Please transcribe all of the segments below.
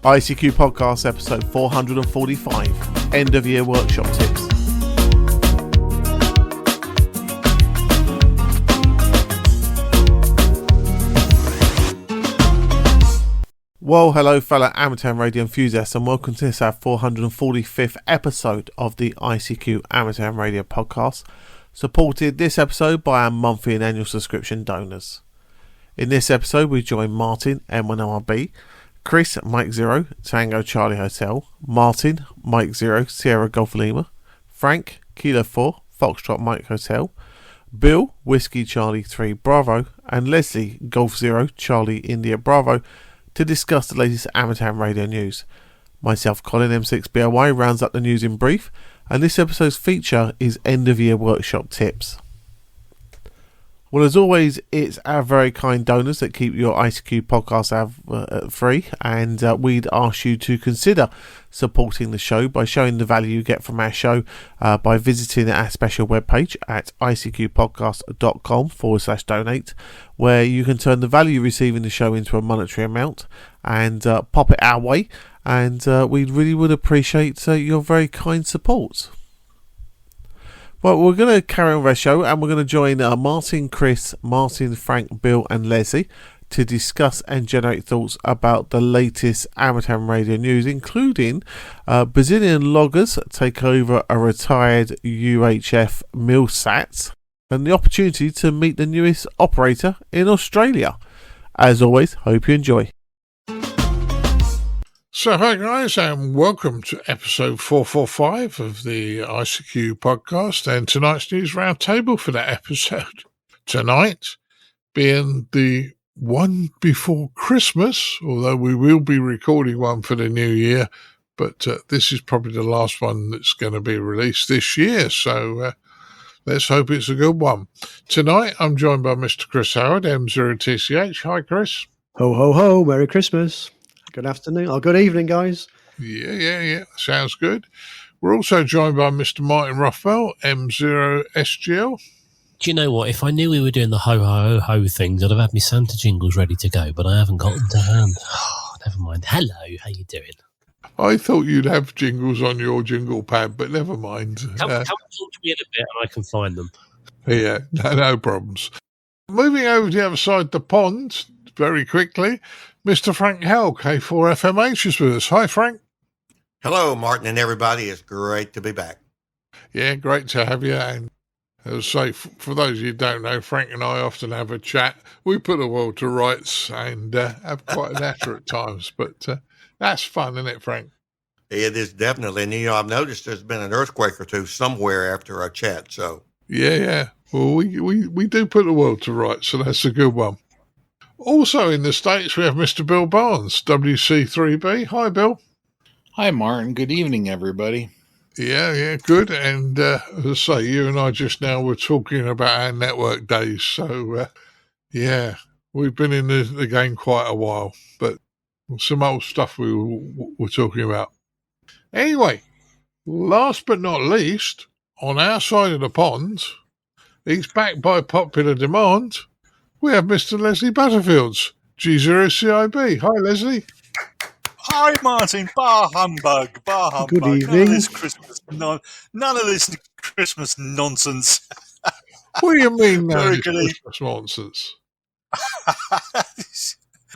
ICQ Podcast episode 445, End of Year Workshop Tips. Well, hello fellow amateur radio enthusiasts, and welcome to this our 445th episode of the ICQ Amateur Radio Podcast, supported this episode by our monthly and annual subscription donors. In this episode we join Martin M1MRB, Chris Mike 0 Tango Charlie Hotel, Martin Mike 0 Sierra Golf Lima, Frank Kilo 4 Foxtrot Mike Hotel, Bill Whiskey Charlie 3 Bravo, and Leslie Golf 0 Charlie India Bravo to discuss the latest amateur radio news. Myself, Colin M6BOY, rounds up the news in brief, and this episode's feature is End of Year Workshop Tips. Well, as always, it's our very kind donors that keep your ICQ podcast free, and we'd ask you to consider supporting the show by showing the value you get from our show by visiting our special webpage at icqpodcast.com/donate, where you can turn the value you receive in the show into a monetary amount and pop it our way, and we really would appreciate your very kind support. Well, we're going to carry on with our show, and we're going to join Martin, Chris, Martin, Frank, Bill and Leslie to discuss and generate thoughts about the latest amateur radio news, including Brazilian loggers take over a retired UHF MilSat and the opportunity to meet the newest operator in Australia. As always, hope you enjoy. So hi guys, and welcome to episode 445 of the ICQ podcast, and tonight's news roundtable for that episode. Tonight being the one before Christmas, although we will be recording one for the new year, but this is probably the last one that's going to be released this year, so let's hope it's a good one. Tonight I'm joined by Mr. Chris Howard, M0TCH. Hi Chris. Ho ho ho, Merry Christmas. Good afternoon, or good evening, guys. Yeah. Sounds good. We're also joined by Mr. Martin Rothwell, M0SGL. Do you know what? If I knew we were doing the ho-ho-ho things, I'd have had my Santa jingles ready to go, but I haven't got them to hand. Oh, never mind. Hello, how you doing? I thought you'd have jingles on your jingle pad, but never mind. Come talk to me in a bit and I can find them. Yeah, no problems. Moving over to the other side of the pond, very quickly, Mr. Frank Howell, K4FMH, is with us. Hi, Frank. Hello, Martin and everybody. It's great to be back. Yeah, great to have you. And as I say, for those of you who don't know, Frank and I often have a chat. We put the world to rights and have quite an natter at times, but that's fun, isn't it, Frank? It is definitely. And, I've noticed there's been an earthquake or two somewhere after our chat, so. Yeah. Well, we do put the world to rights, so that's a good one. Also in the States, we have Mr. Bill Barnes, WC3B. Hi, Bill. Hi, Martin. Good evening, everybody. Yeah, good. And as I say, you and I just now were talking about our network days. So, we've been in the game quite a while, but some old stuff we were talking about. Anyway, last but not least, on our side of the pond, he's back by popular demand. We have Mr. Leslie Butterfields, G0CIB. Hi, Leslie. Hi, Martin. Bar humbug. Good evening. None of this Christmas nonsense. What do you mean now? Very good Christmas nonsense.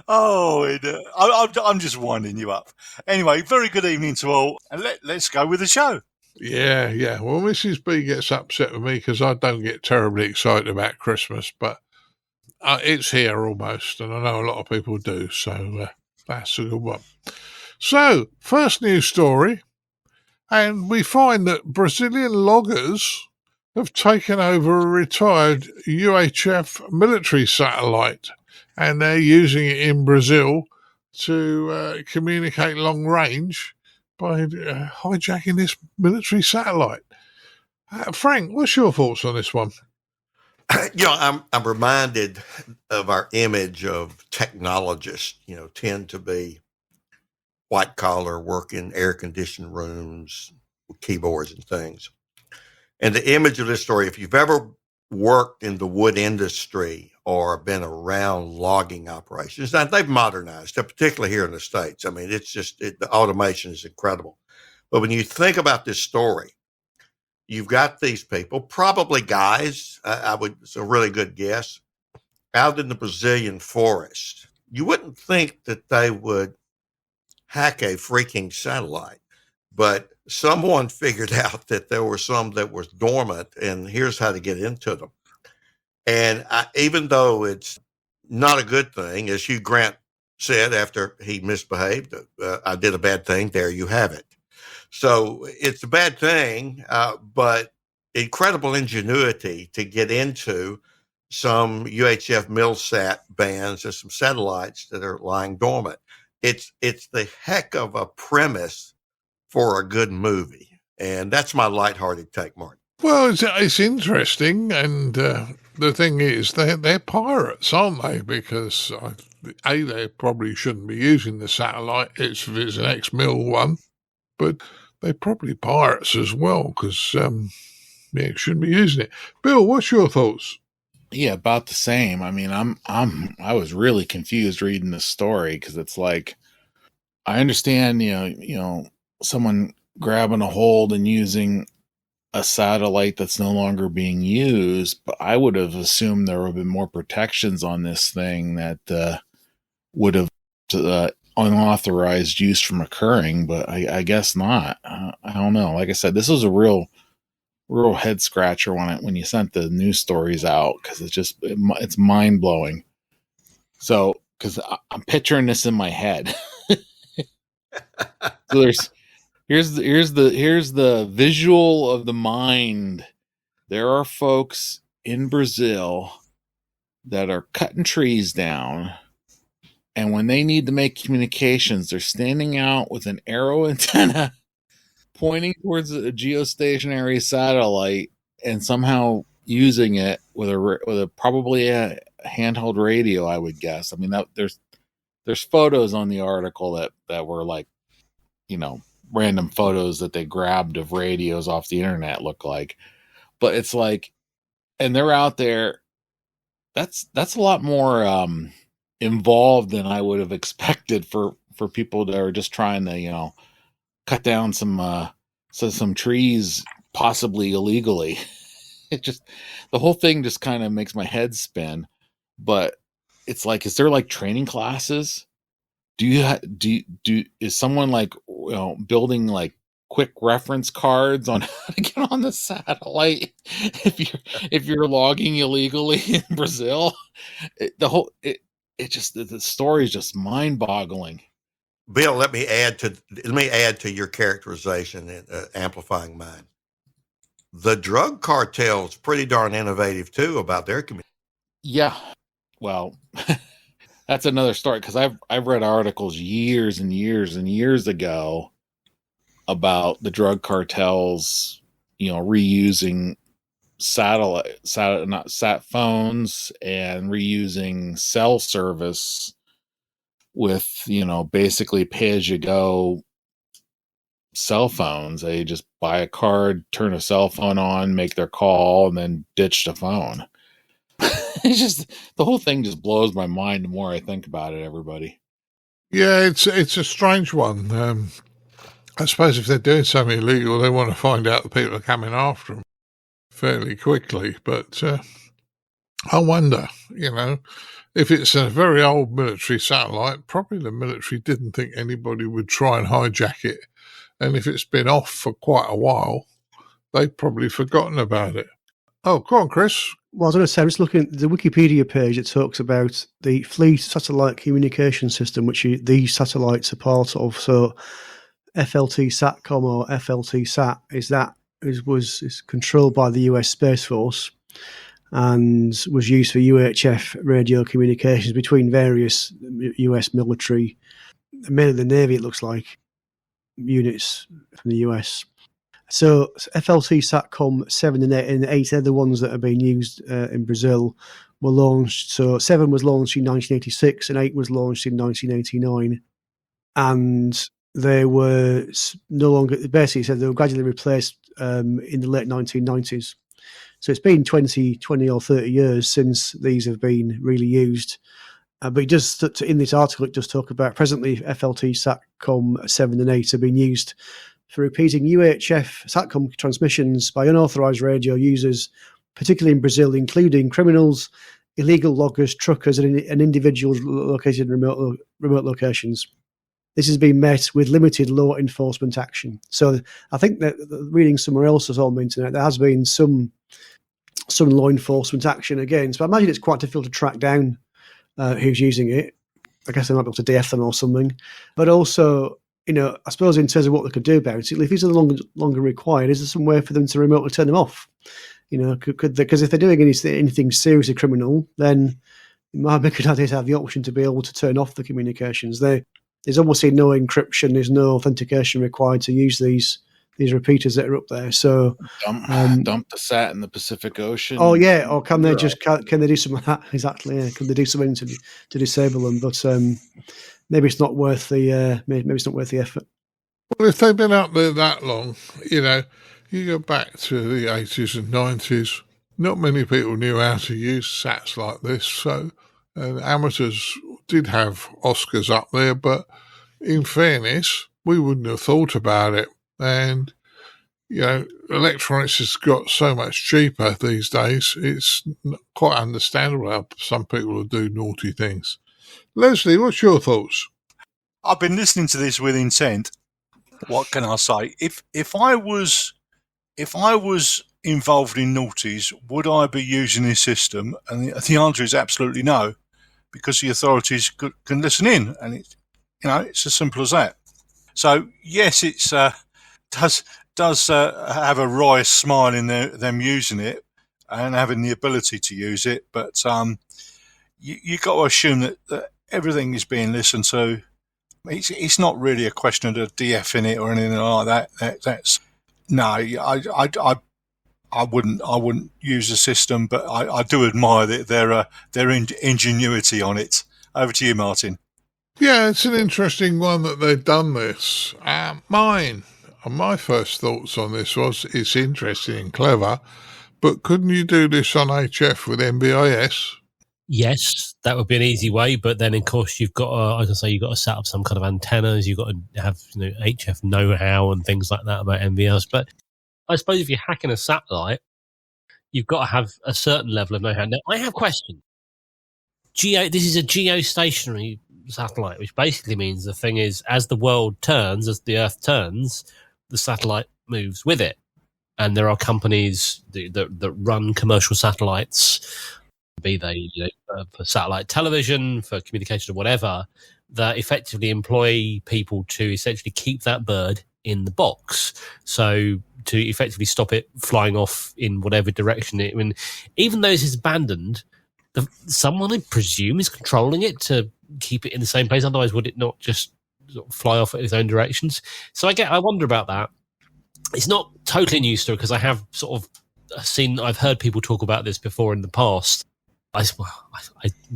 I'm just winding you up. Anyway, very good evening to all, and let's go with the show. Yeah. Well, Mrs. B gets upset with me because I don't get terribly excited about Christmas, but it's here almost, and I know a lot of people do, so that's a good one. So, first news story, and we find that Brazilian loggers have taken over a retired UHF military satellite, and they're using it in Brazil to communicate long range by hijacking this military satellite. Frank, what's your thoughts on this one? I'm reminded of our image of technologists, tend to be white collar, work in air conditioned rooms with keyboards and things. And the image of this story, if you've ever worked in the wood industry or been around logging operations. Now, they've modernized, particularly here in the States. I mean, it's just the automation is incredible. But when you think about this story, you've got these people, probably guys, it's a really good guess, out in the Brazilian forest. You wouldn't think that they would hack a freaking satellite, but someone figured out that there were some that were dormant, and here's how to get into them. And even though it's not a good thing, as Hugh Grant said after he misbehaved, I did a bad thing, there you have it. So it's a bad thing, but incredible ingenuity to get into some UHF MilSat bands and some satellites that are lying dormant. It's the heck of a premise for a good movie. And that's my lighthearted take, Martin. Well, it's interesting, and the thing is, they're pirates, aren't they? Because they probably shouldn't be using the satellite if it's an ex-mil one, but they're probably pirates as well, because shouldn't be using it. Bill, what's your thoughts? Yeah, about the same. I mean, I was really confused reading this story, because it's like, I understand, someone grabbing a hold and using a satellite that's no longer being used, but I would have assumed there would have been more protections on this thing that would have unauthorized use from occurring, but I guess not. I don't know. Like I said, this was a real head scratcher when you sent the news stories out, because it's mind blowing. So, because I'm picturing this in my head. So here's the visual of the mind. There are folks in Brazil that are cutting trees down, and when they need to make communications, they're standing out with an arrow antenna pointing towards a geostationary satellite and somehow using it with a probably a handheld radio, I would guess. I mean, there's photos on the article that were like, random photos that they grabbed of radios off the internet look like. But it's like, and they're out there. That's a lot more involved than I would have expected for people that are just trying to, cut down some trees, possibly illegally. The whole thing just kind of makes my head spin. But it's like, is there like training classes? Is someone like building like quick reference cards on how to get on the satellite if you're logging illegally in Brazil? The story is just mind-boggling. Bill, let me add to your characterization and amplifying mine. The drug cartel's pretty darn innovative too about their community. Yeah, well, that's another story, because I've read articles years and years and years ago about the drug cartels, reusing sat phones and reusing cell service with, basically pay-as-you-go cell phones. They just buy a card, turn a cell phone on, make their call, and then ditch the phone. It's just, the whole thing just blows my mind the more I think about it, everybody. Yeah, it's a strange one. I suppose if they're doing something illegal, they want to find out the people are coming after them fairly quickly. But I wonder, if it's a very old military satellite, probably the military didn't think anybody would try and hijack it. And if it's been off for quite a while, they've probably forgotten about it. Oh, go on, Chris. Well, I was going to say, I'm just looking at the Wikipedia page. It talks about the Fleet Satellite Communication System, which these satellites are part of. So FLT SATCOM or FLT SAT is controlled by the US Space Force and was used for UHF radio communications between various US military, mainly the Navy, it looks like, units from the US. So FLT SATCOM 7 and 8, they're the ones that are being used in Brazil, were launched. So 7 was launched in 1986 and 8 was launched in 1989. And they were no longer, basically said they were gradually replaced in the late 1990s. So it's been 20 or 30 years since these have been really used. But it does, in this article, it does talk about presently FLT SATCOM 7 and 8 have been used for repeating UHF SATCOM transmissions by unauthorized radio users, particularly in Brazil, including criminals, illegal loggers, truckers, and individuals located in remote locations. This has been met with limited law enforcement action. So I think that reading somewhere else on the internet, there has been some law enforcement action against. But I imagine it's quite difficult to track down who's using it. I guess they might be able to DF them or something. But also, I suppose in terms of what they could do about it, if these are no longer required, is there some way for them to remotely turn them off? Could they, because if they're doing anything seriously criminal, then it might be a good idea to have the option to be able to turn off the communications. There's obviously no encryption, there's no authentication required to use these repeaters that are up there. So dump the SAT in the Pacific Ocean. Oh yeah, or can they can they do something like that? Exactly. Yeah. Can they do something to disable them? But maybe it's not worth the maybe it's not worth the effort. Well, if they've been up there that long, you go back to the 80s and 90s, not many people knew how to use SATs like this. So amateurs did have Oscars up there, but in fairness, we wouldn't have thought about it. And, electronics has got so much cheaper these days, it's quite understandable how some people will do naughty things. Leslie, what's your thoughts? I've been listening to this with intent. What can I say? If I was involved in naughties, would I be using this system? And the answer is absolutely no, because the authorities can listen in, and it's as simple as that. So yes, it's does have a wry smile in them using it and having the ability to use it, but you got to assume that everything is being listened to. It's not really a question of DFing it or anything like that. That's no, I wouldn't use the system, but I do admire their ingenuity on it. Over to you, Martin. Yeah, it's an interesting one that they've done this. My first thoughts on this was it's interesting and clever, but couldn't you do this on HF with MBIS? Yes, that would be an easy way, but then of course you've got you've got to set up some kind of antennas. You've got to have HF know-how and things like that about MBIS. But I suppose if you're hacking a satellite, you've got to have a certain level of know-how. Now, I have a question. This is a geostationary satellite, which basically means the thing is, as the world turns, as the Earth turns, the satellite moves with it. And there are companies that run commercial satellites, be they for satellite television, for communication or whatever, that effectively employ people to essentially keep that bird in the box. So to effectively stop it flying off in whatever direction it. I mean, even though this is abandoned, someone, I presume, is controlling it to keep it in the same place. Otherwise, would it not just sort of fly off in its own directions? So I wonder about that. It's not totally new story because I have sort of I've heard people talk about this before in the past. I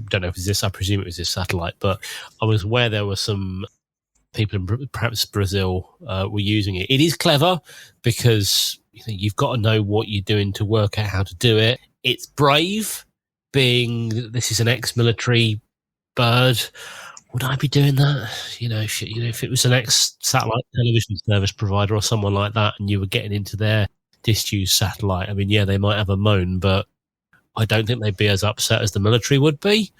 don't know if it's this. I presume it was this satellite, but I was aware there were some people in perhaps Brazil were using it. It is clever because you've got to know what you're doing to work out how to do it. It's brave, being this is an ex-military bird. Would I be doing that? If it was an ex-satellite television service provider or someone like that, and you were getting into their disused satellite, I mean, yeah, they might have a moan, but I don't think they'd be as upset as the military would be.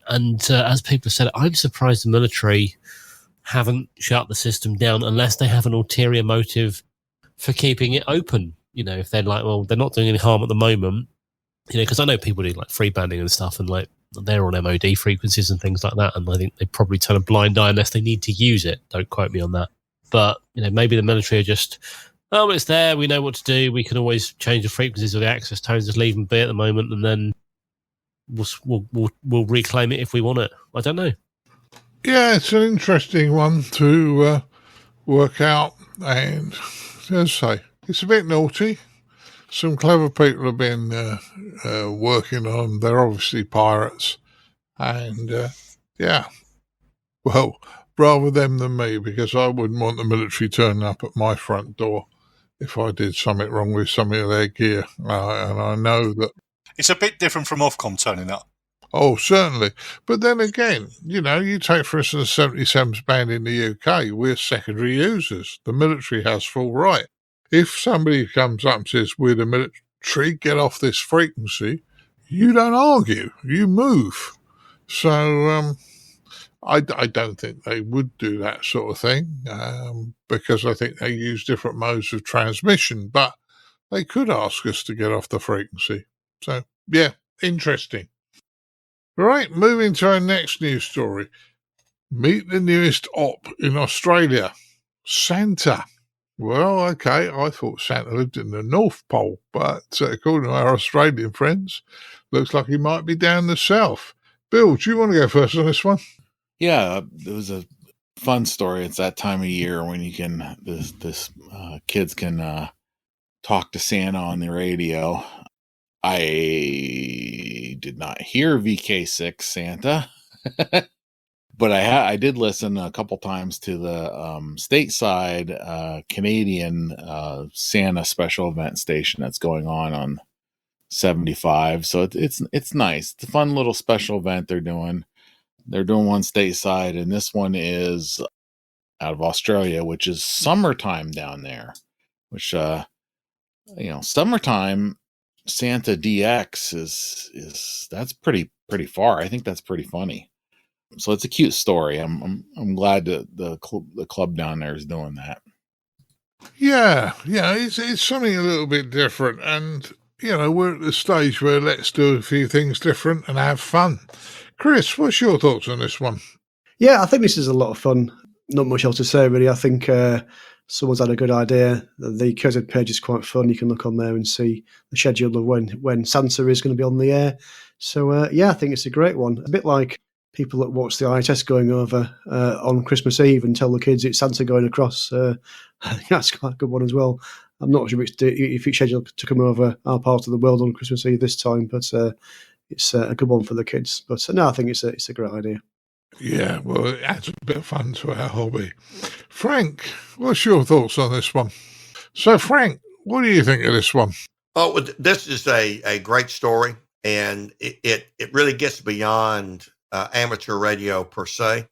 And as people have said, I'm surprised the military haven't shut the system down unless they have an ulterior motive for keeping it open. If they're like, well, they're not doing any harm at the moment, because I know people do like free banding and stuff, and like they're on MOD frequencies and things like that, and I think they probably turn a blind eye unless they need to use it. Don't quote me on that. But, maybe the military are just, oh, it's there, we know what to do, we can always change the frequencies of the access tones, just leave them be at the moment, and then we'll reclaim it if we want it. I don't know. Yeah, it's an interesting one to work out, and as I say, it's a bit naughty. Some clever people have been working on. They're obviously pirates, and well, rather them than me, because I wouldn't want the military turning up at my front door if I did something wrong with some of their gear. And I know that. It's a bit different from Ofcom turning up. Oh, certainly. But then again, you take, for instance, the 77s band in the UK, we're secondary users. The military has full right. If somebody comes up and says, we're the military, get off this frequency, you don't argue, you move. So I don't think they would do that sort of thing, because I think they use different modes of transmission, but they could ask us to get off the frequency. So, yeah, interesting. Right, moving to our next news story. Meet the newest op in Australia, Santa. Well, okay, I thought Santa lived in the North Pole, but according to our Australian friends, looks like he might be down the south. Bill, do you want to go first on this one? Yeah, it was a fun story. It's that time of year when you can, kids can talk to Santa on the radio. I did not hear VK6 Santa, but I did listen a couple times to the stateside Canadian Santa special event station that's going on 75. So it's nice. It's a fun little special event they're doing. They're doing one stateside, and this one is out of Australia, which is summertime down there. Which summertime. Santa DX is that's pretty far. I think that's pretty funny. So it's a cute story. I'm glad that the club down there is doing that. Yeah, it's something a little bit different, and we're at the stage where let's do a few things different and have fun. Chris, what's your thoughts on this one? Yeah, I think this is a lot of fun. Not much else to say, really. I think someone's had a good idea. The Cursed page is quite fun. You can look on there and see the schedule of when Santa is going to be on the air. So, I think it's a great one. A bit like people that watch the ISS going over on Christmas Eve and tell the kids it's Santa going across. I think that's quite a good one as well. I'm not sure if it's scheduled to come over our part of the world on Christmas Eve this time, but it's a good one for the kids. But no, I think it's a great idea. Yeah, well, it adds a bit of fun to our hobby. Frank, what's your thoughts on this one? So, Frank, what do you think of this one? Oh, this is a great story, and it really gets beyond amateur radio per se,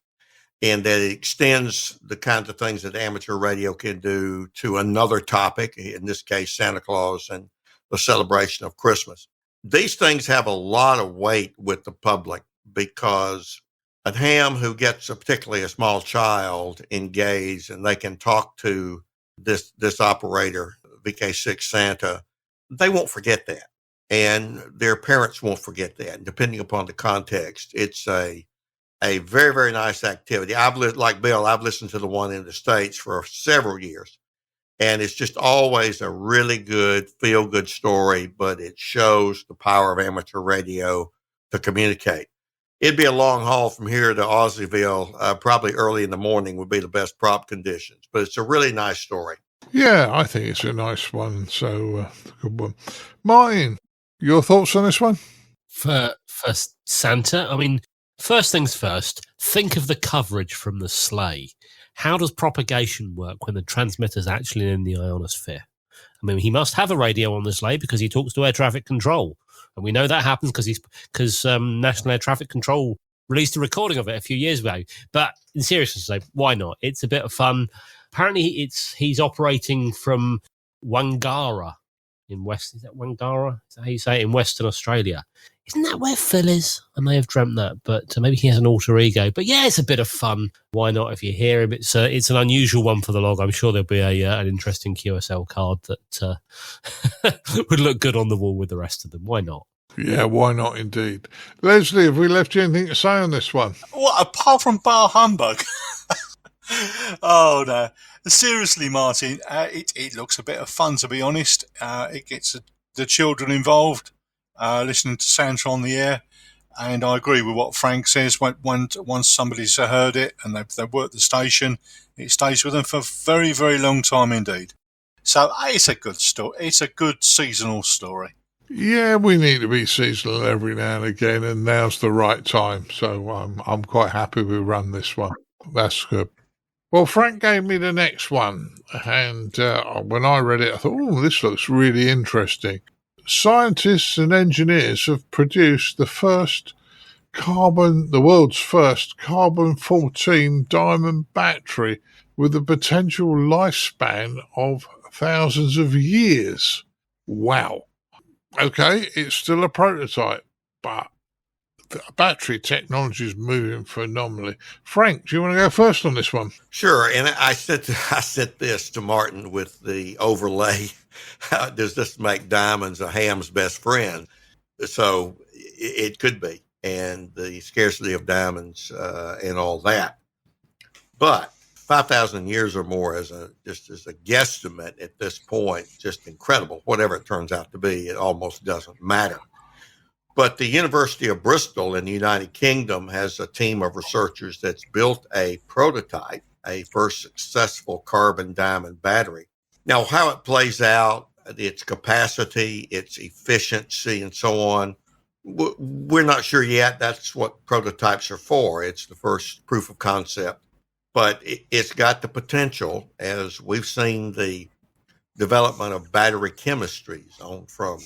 in that it extends the kinds of things that amateur radio can do to another topic, in this case, Santa Claus and the celebration of Christmas. These things have a lot of weight with the public because a ham who gets particularly a small child engaged and they can talk to this operator, VK6 Santa, they won't forget that. And their parents won't forget that. And depending upon the context, it's a very, very nice activity. Like Bill, I've listened to the one in the States for several years. And it's just always a really good, feel-good story, but it shows the power of amateur radio to communicate. It'd be a long haul from here to Aussieville. Probably early in the morning would be the best prop conditions, but it's a really nice story. Yeah, I think it's a nice one. So, good one. Martin, your thoughts on this one? For Santa, I mean, first things first, think of the coverage from the sleigh. How does propagation work when the transmitter's actually in the ionosphere? I mean, he must have a radio on the sleigh because he talks to air traffic control. And we know that happens because National Air Traffic Control released a recording of it a few years ago. But in seriousness, why not? It's a bit of fun. Apparently, he's operating from Wangara in West. Is that Wangara? Is that how you say it? In Western Australia. Isn't that where Phil is? I may have dreamt that, but maybe he has an alter ego. But yeah, it's a bit of fun. Why not? If you hear him, it's an unusual one for the log. I'm sure there'll be an interesting QSL card that would look good on the wall with the rest of them. Why not? Yeah, why not indeed. Leslie, have we left you anything to say on this one? Well, apart from bar humbug. Oh, no. Seriously, Martin, it looks a bit of fun, to be honest. It gets the children involved. Listening to Santa on the air, and I agree with what Frank says. Once somebody's heard it and they've worked the station, it stays with them for a very, very long time indeed. So it's a good story. It's a good seasonal story. Yeah, we need to be seasonal every now and again, and now's the right time. So I'm quite happy we run this one. That's good. Well, Frank gave me the next one, and when I read it, I thought, oh, this looks really interesting. Scientists and engineers have produced the world's first carbon-14 diamond battery with a potential lifespan of thousands of years. Wow. Okay, it's still a prototype, but the battery technology is moving phenomenally. Frank, do you want to go first on this one? Sure. And I sent this to Martin with the overlay. Does this make diamonds a ham's best friend? So it could be, and the scarcity of diamonds and all that. But 5,000 years or more just as a guesstimate at this point, just incredible. Whatever it turns out to be, it almost doesn't matter. But the University of Bristol in the United Kingdom has a team of researchers that's built a prototype, a first successful carbon diamond battery. Now, how it plays out, its capacity, its efficiency, and so on, we're not sure yet. That's what prototypes are for. It's the first proof of concept. But it's got the potential, as we've seen the development of battery chemistries from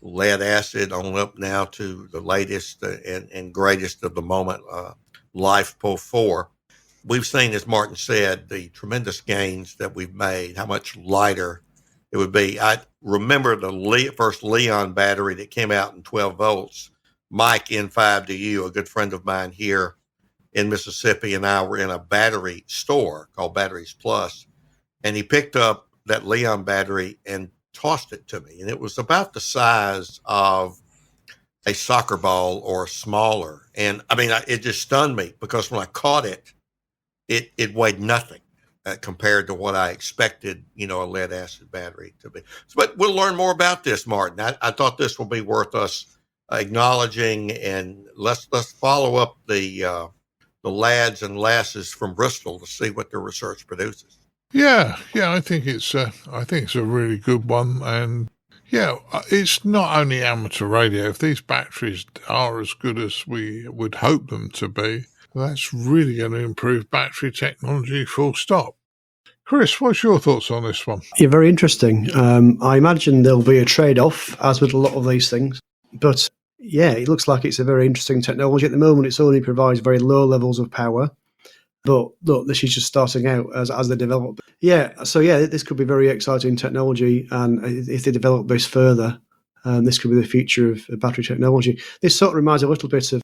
lead acid on up now to the latest and greatest of the moment, LiFePO4. We've seen, as Martin said, the tremendous gains that we've made, how much lighter it would be. I remember the first Leon battery that came out in 12 volts. Mike N5DU, a good friend of mine here in Mississippi, and I were in a battery store called Batteries Plus, and he picked up that Leon battery and tossed it to me, and it was about the size of a soccer ball or smaller. And I mean, it just stunned me, because when I caught it, it weighed nothing compared to what I expected, a lead acid battery to be. But we'll learn more about this, Martin. I thought this will be worth us acknowledging, and let's follow up the lads and lasses from Bristol to see what their research produces. Yeah, I think it's a really good one, and yeah, it's not only amateur radio. If these batteries are as good as we would hope them to be, that's really going to improve battery technology, full stop. Chris, what's your thoughts on this one? Yeah, very interesting. I imagine there'll be a trade-off, as with a lot of these things, but yeah, it looks like it's a very interesting technology. At the moment, it only provides very low levels of power. But look, this is just starting out as they develop. Yeah, so yeah, this could be very exciting technology, and if they develop this further, this could be the future of battery technology. This sort of reminds a little bit of,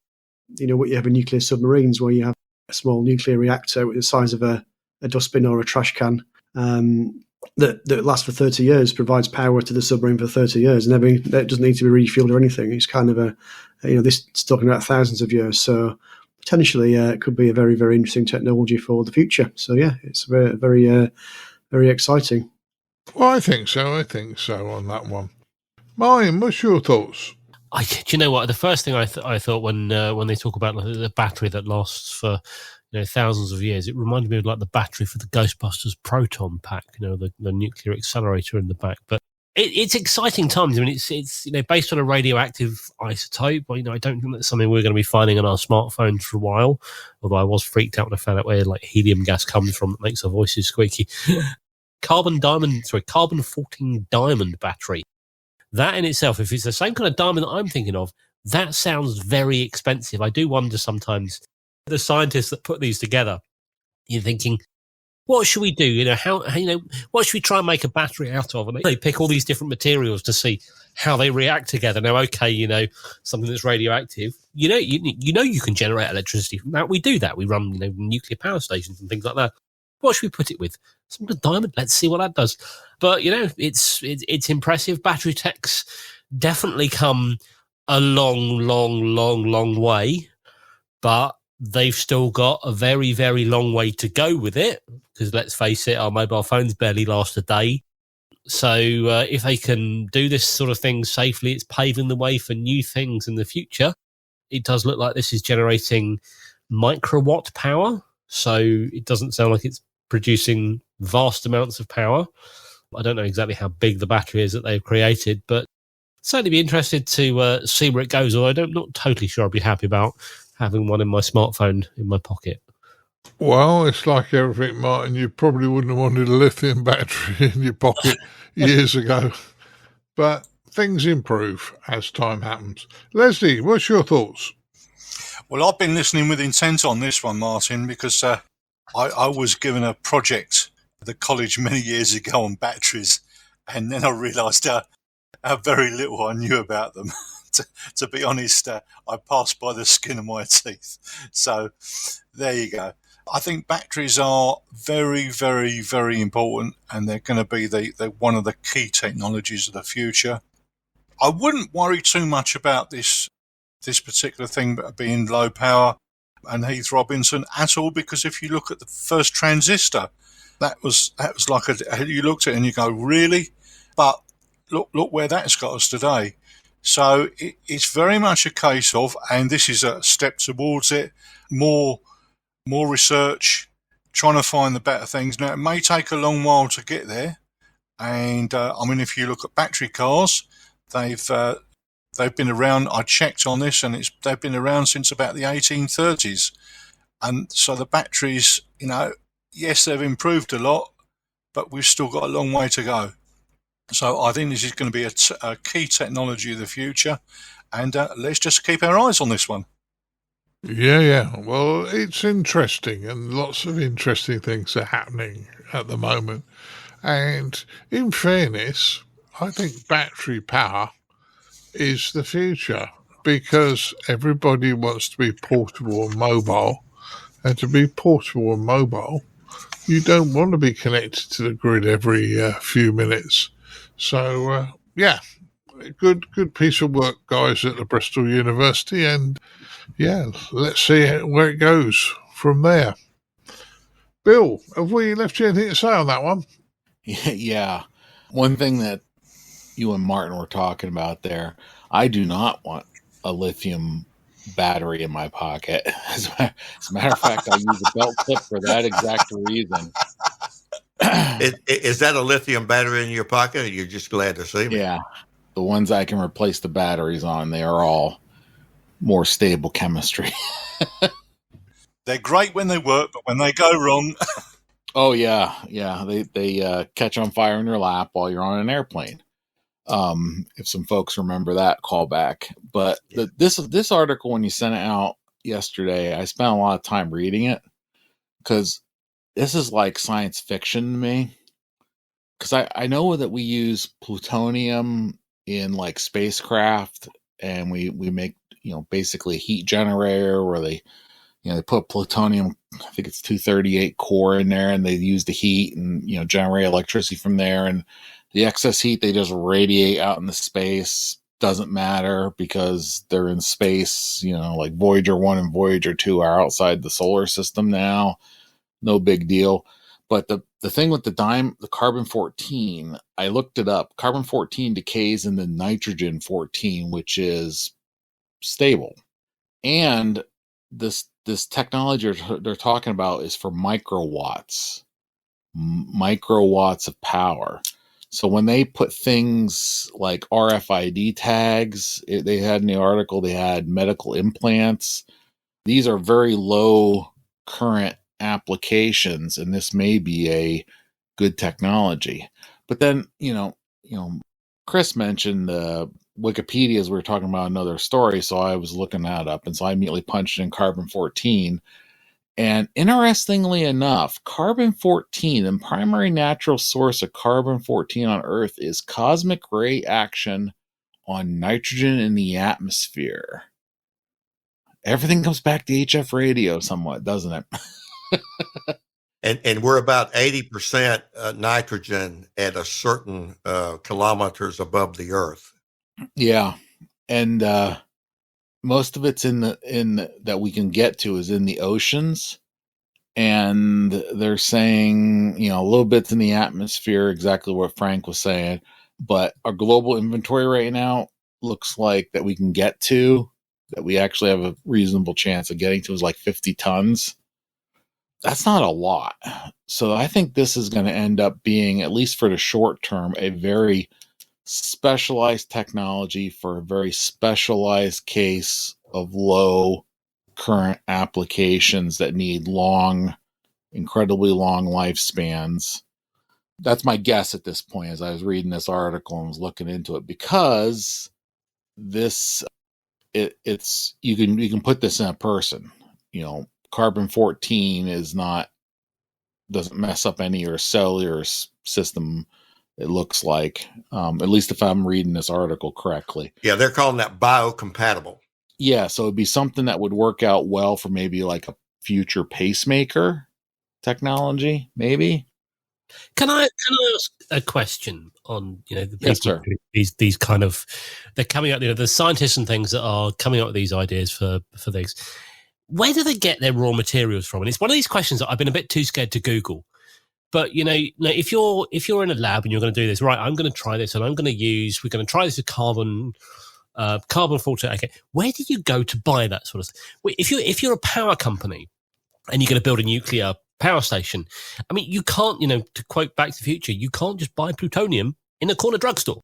what you have in nuclear submarines, where you have a small nuclear reactor with the size of a dustbin or a trash can that lasts for 30 years, provides power to the submarine for 30 years, and that doesn't need to be refueled or anything. It's kind of this is talking about thousands of years, so potentially it could be a very, very interesting technology for the future. So yeah, it's very, very, very exciting. Well, I think so on that one. Martin, what's your thoughts? Do you know what? The first thing I thought when they talk about the battery that lasts for thousands of years, it reminded me of like the battery for the Ghostbusters proton pack, the nuclear accelerator in the back. But it's exciting times. I mean, it's based on a radioactive isotope. But, I don't think that's something we're going to be finding on our smartphones for a while. Although I was freaked out when I found out where like helium gas comes from that makes our voices squeaky. Carbon 14 diamond battery. That in itself, if it's the same kind of diamond that I'm thinking of, that sounds very expensive. I do wonder sometimes, the scientists that put these together, you're thinking, what should we do? What should we try and make a battery out of? And they pick all these different materials to see how they react together. Now, okay, something that's radioactive, you can generate electricity from that. We do that. We run, nuclear power stations and things like that. What should we put it with? Some good diamond. Let's see what that does. But it's impressive. Battery tech's definitely come a long way, but they've still got a very, very long way to go with it, because let's face it, our mobile phones barely last a day. So if they can do this sort of thing safely, it's paving the way for new things in the future. It does look like this is generating microwatt power, so it doesn't sound like it's producing vast amounts of power. I don't know exactly how big the battery is that they've created, but certainly be interested to see where it goes, although I'm not totally sure I'll be happy about having one in my smartphone in my pocket. Well, it's like everything, Martin. You probably wouldn't have wanted a lithium battery in your pocket years ago. But things improve as time happens. Leslie, what's your thoughts? Well, I've been listening with intent on this one, Martin, because I was given a project at the college many years ago on batteries, and then I realised how very little I knew about them. To be honest, I passed by the skin of my teeth. So there you go. I think batteries are very, very, very important, and they're going to be the one of the key technologies of the future. I wouldn't worry too much about this particular thing being low power and Heath Robinson at all, because if you look at the first transistor, that was like you looked at it and you go, really? But look where that's got us today. So it's very much a case of, and this is a step towards it, more research, trying to find the better things. Now, it may take a long while to get there. And I mean, if you look at battery cars, they've been around. I checked on this, and they've been around since about the 1830s. And so the batteries, yes, they've improved a lot, but we've still got a long way to go. So I think this is going to be a key technology of the future, and let's just keep our eyes on this one. Yeah. Well, it's interesting, and lots of interesting things are happening at the moment. And in fairness, I think battery power is the future, because everybody wants to be portable and mobile. And to be portable and mobile, you don't want to be connected to the grid every few minutes. So, good piece of work, guys, at the Bristol University. And, let's see where it goes from there. Bill, have we left you anything to say on that one? Yeah. One thing that you and Martin were talking about there, I do not want a lithium battery in my pocket. As a matter of fact, I use a belt clip for that exact reason. Is that a lithium battery in your pocket, or you're just glad to see me? Yeah. The ones I can replace the batteries on, they are all more stable chemistry. They're great when they work, but when they go wrong... Oh, yeah. They catch on fire in your lap while you're on an airplane. If some folks remember that callback. But this article, when you sent it out yesterday, I spent a lot of time reading it, because this is like science fiction to me. Because I know that we use plutonium in like spacecraft, and we make, basically a heat generator where they put plutonium, I think it's 238 core in there, and they use the heat and, generate electricity from there. And the excess heat, they just radiate out into space. Doesn't matter, because they're in space, like Voyager 1 and Voyager 2 are outside the solar system now. No big deal. But the thing with the carbon-14, I looked it up. Carbon-14 decays into nitrogen-14, which is stable. And this technology they're talking about is for microwatts of power. So when they put things like RFID tags, they had in the article, they had medical implants. These are very low current applications, and this may be a good technology. But then, Chris mentioned Wikipedia as we were talking about another story, so I was looking that up, and so I immediately punched in carbon-14. And interestingly enough, carbon-14, the primary natural source of carbon-14 on Earth, is cosmic ray action on nitrogen in the atmosphere. Everything comes back to HF radio somewhat, doesn't it? And we're about 80% nitrogen at a certain kilometers above the Earth. Yeah, and most of it's in that we can get to is in the oceans, and they're saying a little bits in the atmosphere, exactly what Frank was saying. But our global inventory right now looks like that we can get to, that we actually have a reasonable chance of getting to, is like 50 tons. That's not a lot. So I think this is going to end up being, at least for the short term, a very specialized technology for a very specialized case of low current applications that need incredibly long lifespans. That's my guess at this point as I was reading this article and was looking into it, because it's you can put this in a person. Carbon-14 doesn't mess up any of your cellular system, it looks like, at least if I'm reading this article correctly. Yeah, they're calling that biocompatible. Yeah, so it'd be something that would work out well for maybe like a future pacemaker technology, maybe. Can I ask a question on the people? Yes, sir. These kind of, they're coming up, the scientists and things that are coming up with these ideas for things. Where do they get their raw materials from? And it's one of these questions that I've been a bit too scared to Google. But if you're in a lab and you're going to do this, right? I'm going to try this, and we're going to try this with carbon 14. Okay, where do you go to buy that sort of stuff? If you're a power company and you're going to build a nuclear power station, I mean, you can't, to quote Back to the Future, you can't just buy plutonium in a corner drugstore.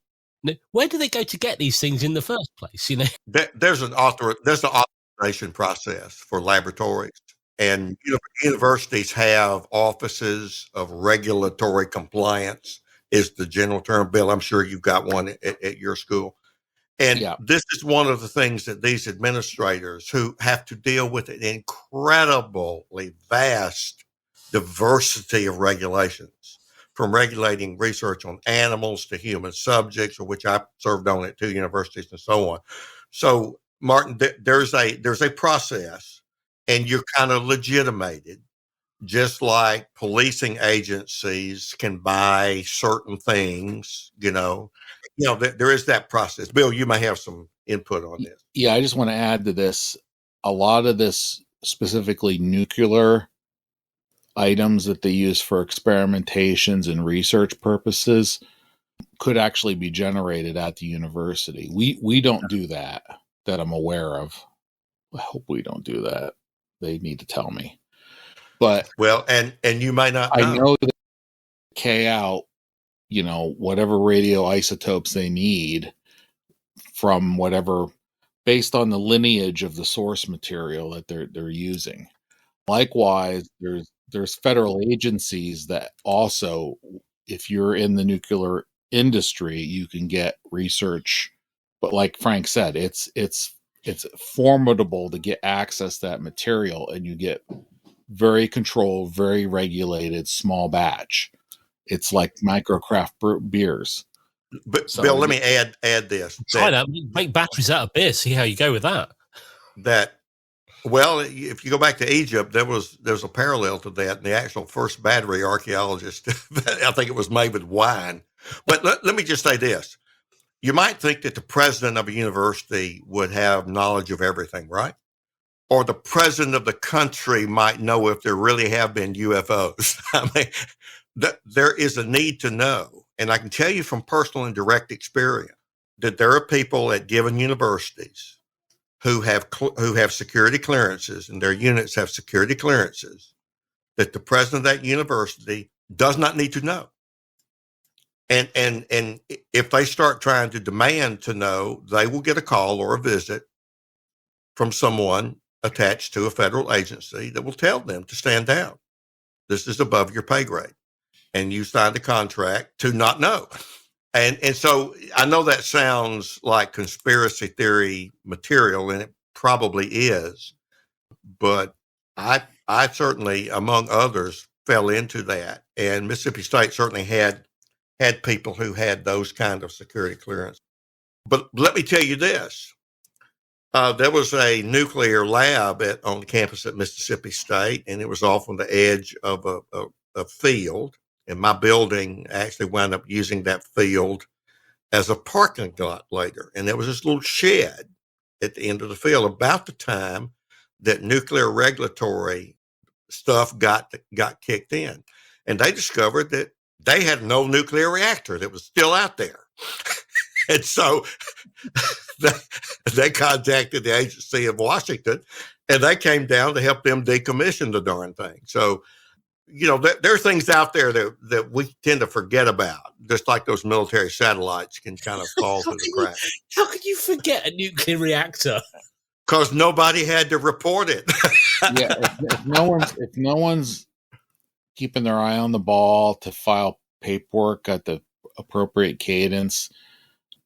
Where do they go to get these things in the first place? There's an authorization process for laboratories, and universities have offices of regulatory compliance, is the general term. Bill, I'm sure you've got one at your school. And This is one of the things that these administrators, who have to deal with an incredibly vast diversity of regulations, from regulating research on animals to human subjects, of which I served on at 2 universities and so on. So, Martin, there's a process, and you're kind of legitimated, just like policing agencies can buy certain things, there is that process. Bill, you may have some input on this. Yeah, I just want to add to this. A lot of this, specifically nuclear items that they use for experimentations and research purposes, could actually be generated at the university. We don't do that I'm aware of. I hope we don't do that. They need to tell me. But and you may not know. I know that K out, whatever radioisotopes they need from whatever, based on the lineage of the source material that they're using. Likewise, there's federal agencies that also, if you're in the nuclear industry, you can get research. But like Frank said, it's formidable to get access to that material, and you get very controlled, very regulated, small batch. It's like microcraft beers. But so, Bill, let me add this. Try that. Make batteries out of beer. See how you go with that. Well, if you go back to Egypt, there's a parallel to that. And the actual first battery archaeologist, I think it was made with wine. But let me just say this. You might think that the president of a university would have knowledge of everything, right? Or the president of the country might know if there really have been UFOs. I mean, there is a need to know. And I can tell you from personal and direct experience that there are people at given universities who have security clearances, and their units have security clearances, that the president of that university does not need to know. And if they start trying to demand to know, they will get a call or a visit from someone attached to a federal agency that will tell them to stand down. This is above your pay grade. And you signed a contract to not know. And so I know that sounds like conspiracy theory material, and it probably is, but I certainly, among others, fell into that. And Mississippi State certainly had people who had those kind of security clearance. But let me tell you this. There was a nuclear lab on the campus at Mississippi State, and it was off on the edge of a field. And my building actually wound up using that field as a parking lot later. And there was this little shed at the end of the field about the time that nuclear regulatory stuff got kicked in. And they discovered that they had no nuclear reactor that was still out there. And so they contacted the agency of Washington, and they came down to help them decommission the darn thing. So, there are things out there that we tend to forget about, just like those military satellites can kind of fall through the cracks. How can you forget a nuclear reactor? because nobody had to report it. Yeah, if no one's keeping their eye on the ball to file paperwork at the appropriate cadence,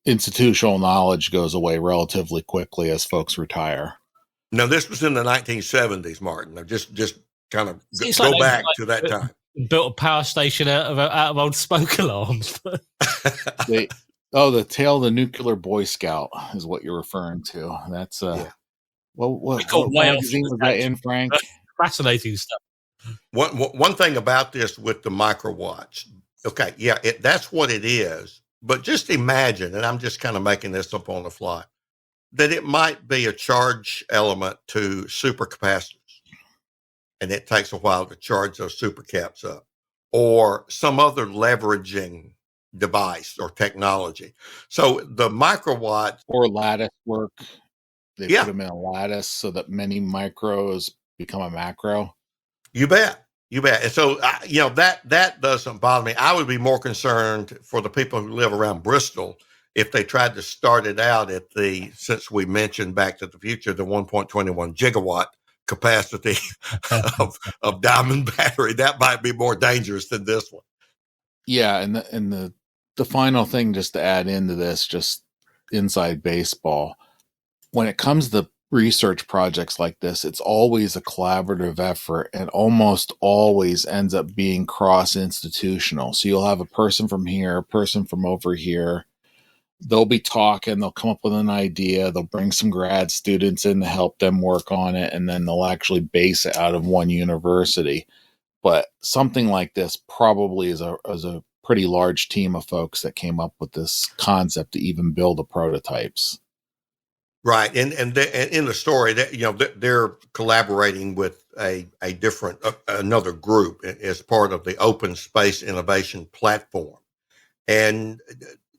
institutional knowledge goes away relatively quickly as folks retire. Now, this was in the 1970s, Martin. Now, just kind of It's go like back to that time. Built a power station out of old smoke alarms. The Tale of the Nuclear Boy Scout is what you're referring to. That's what magazine was that in, Frank? Fascinating stuff. One thing about this with the microwatts, okay, yeah, that's what it is. But just imagine, and I'm just kind of making this up on the fly, that it might be a charge element to supercapacitors, and it takes a while to charge those supercaps up, or some other leveraging device or technology. So the microwatt or lattice work, they put them in a lattice so that many micros become a macro. You bet. And so, that doesn't bother me. I would be more concerned for the people who live around Bristol if they tried to start it out at since we mentioned Back to the Future, the 1.21 gigawatt capacity of diamond battery. That might be more dangerous than this one. Yeah, and the final thing just to add into this, just inside baseball, when it comes to research projects like this, it's always a collaborative effort and almost always ends up being cross-institutional. So you'll have a person from here, a person from over here. They'll be talking, they'll come up with an idea, they'll bring some grad students in to help them work on it, and then they'll actually base it out of one university. But something like this probably is a pretty large team of folks that came up with this concept to even build the prototypes. Right, and in the story, that they're collaborating with another group as part of the Open Space Innovation Platform, and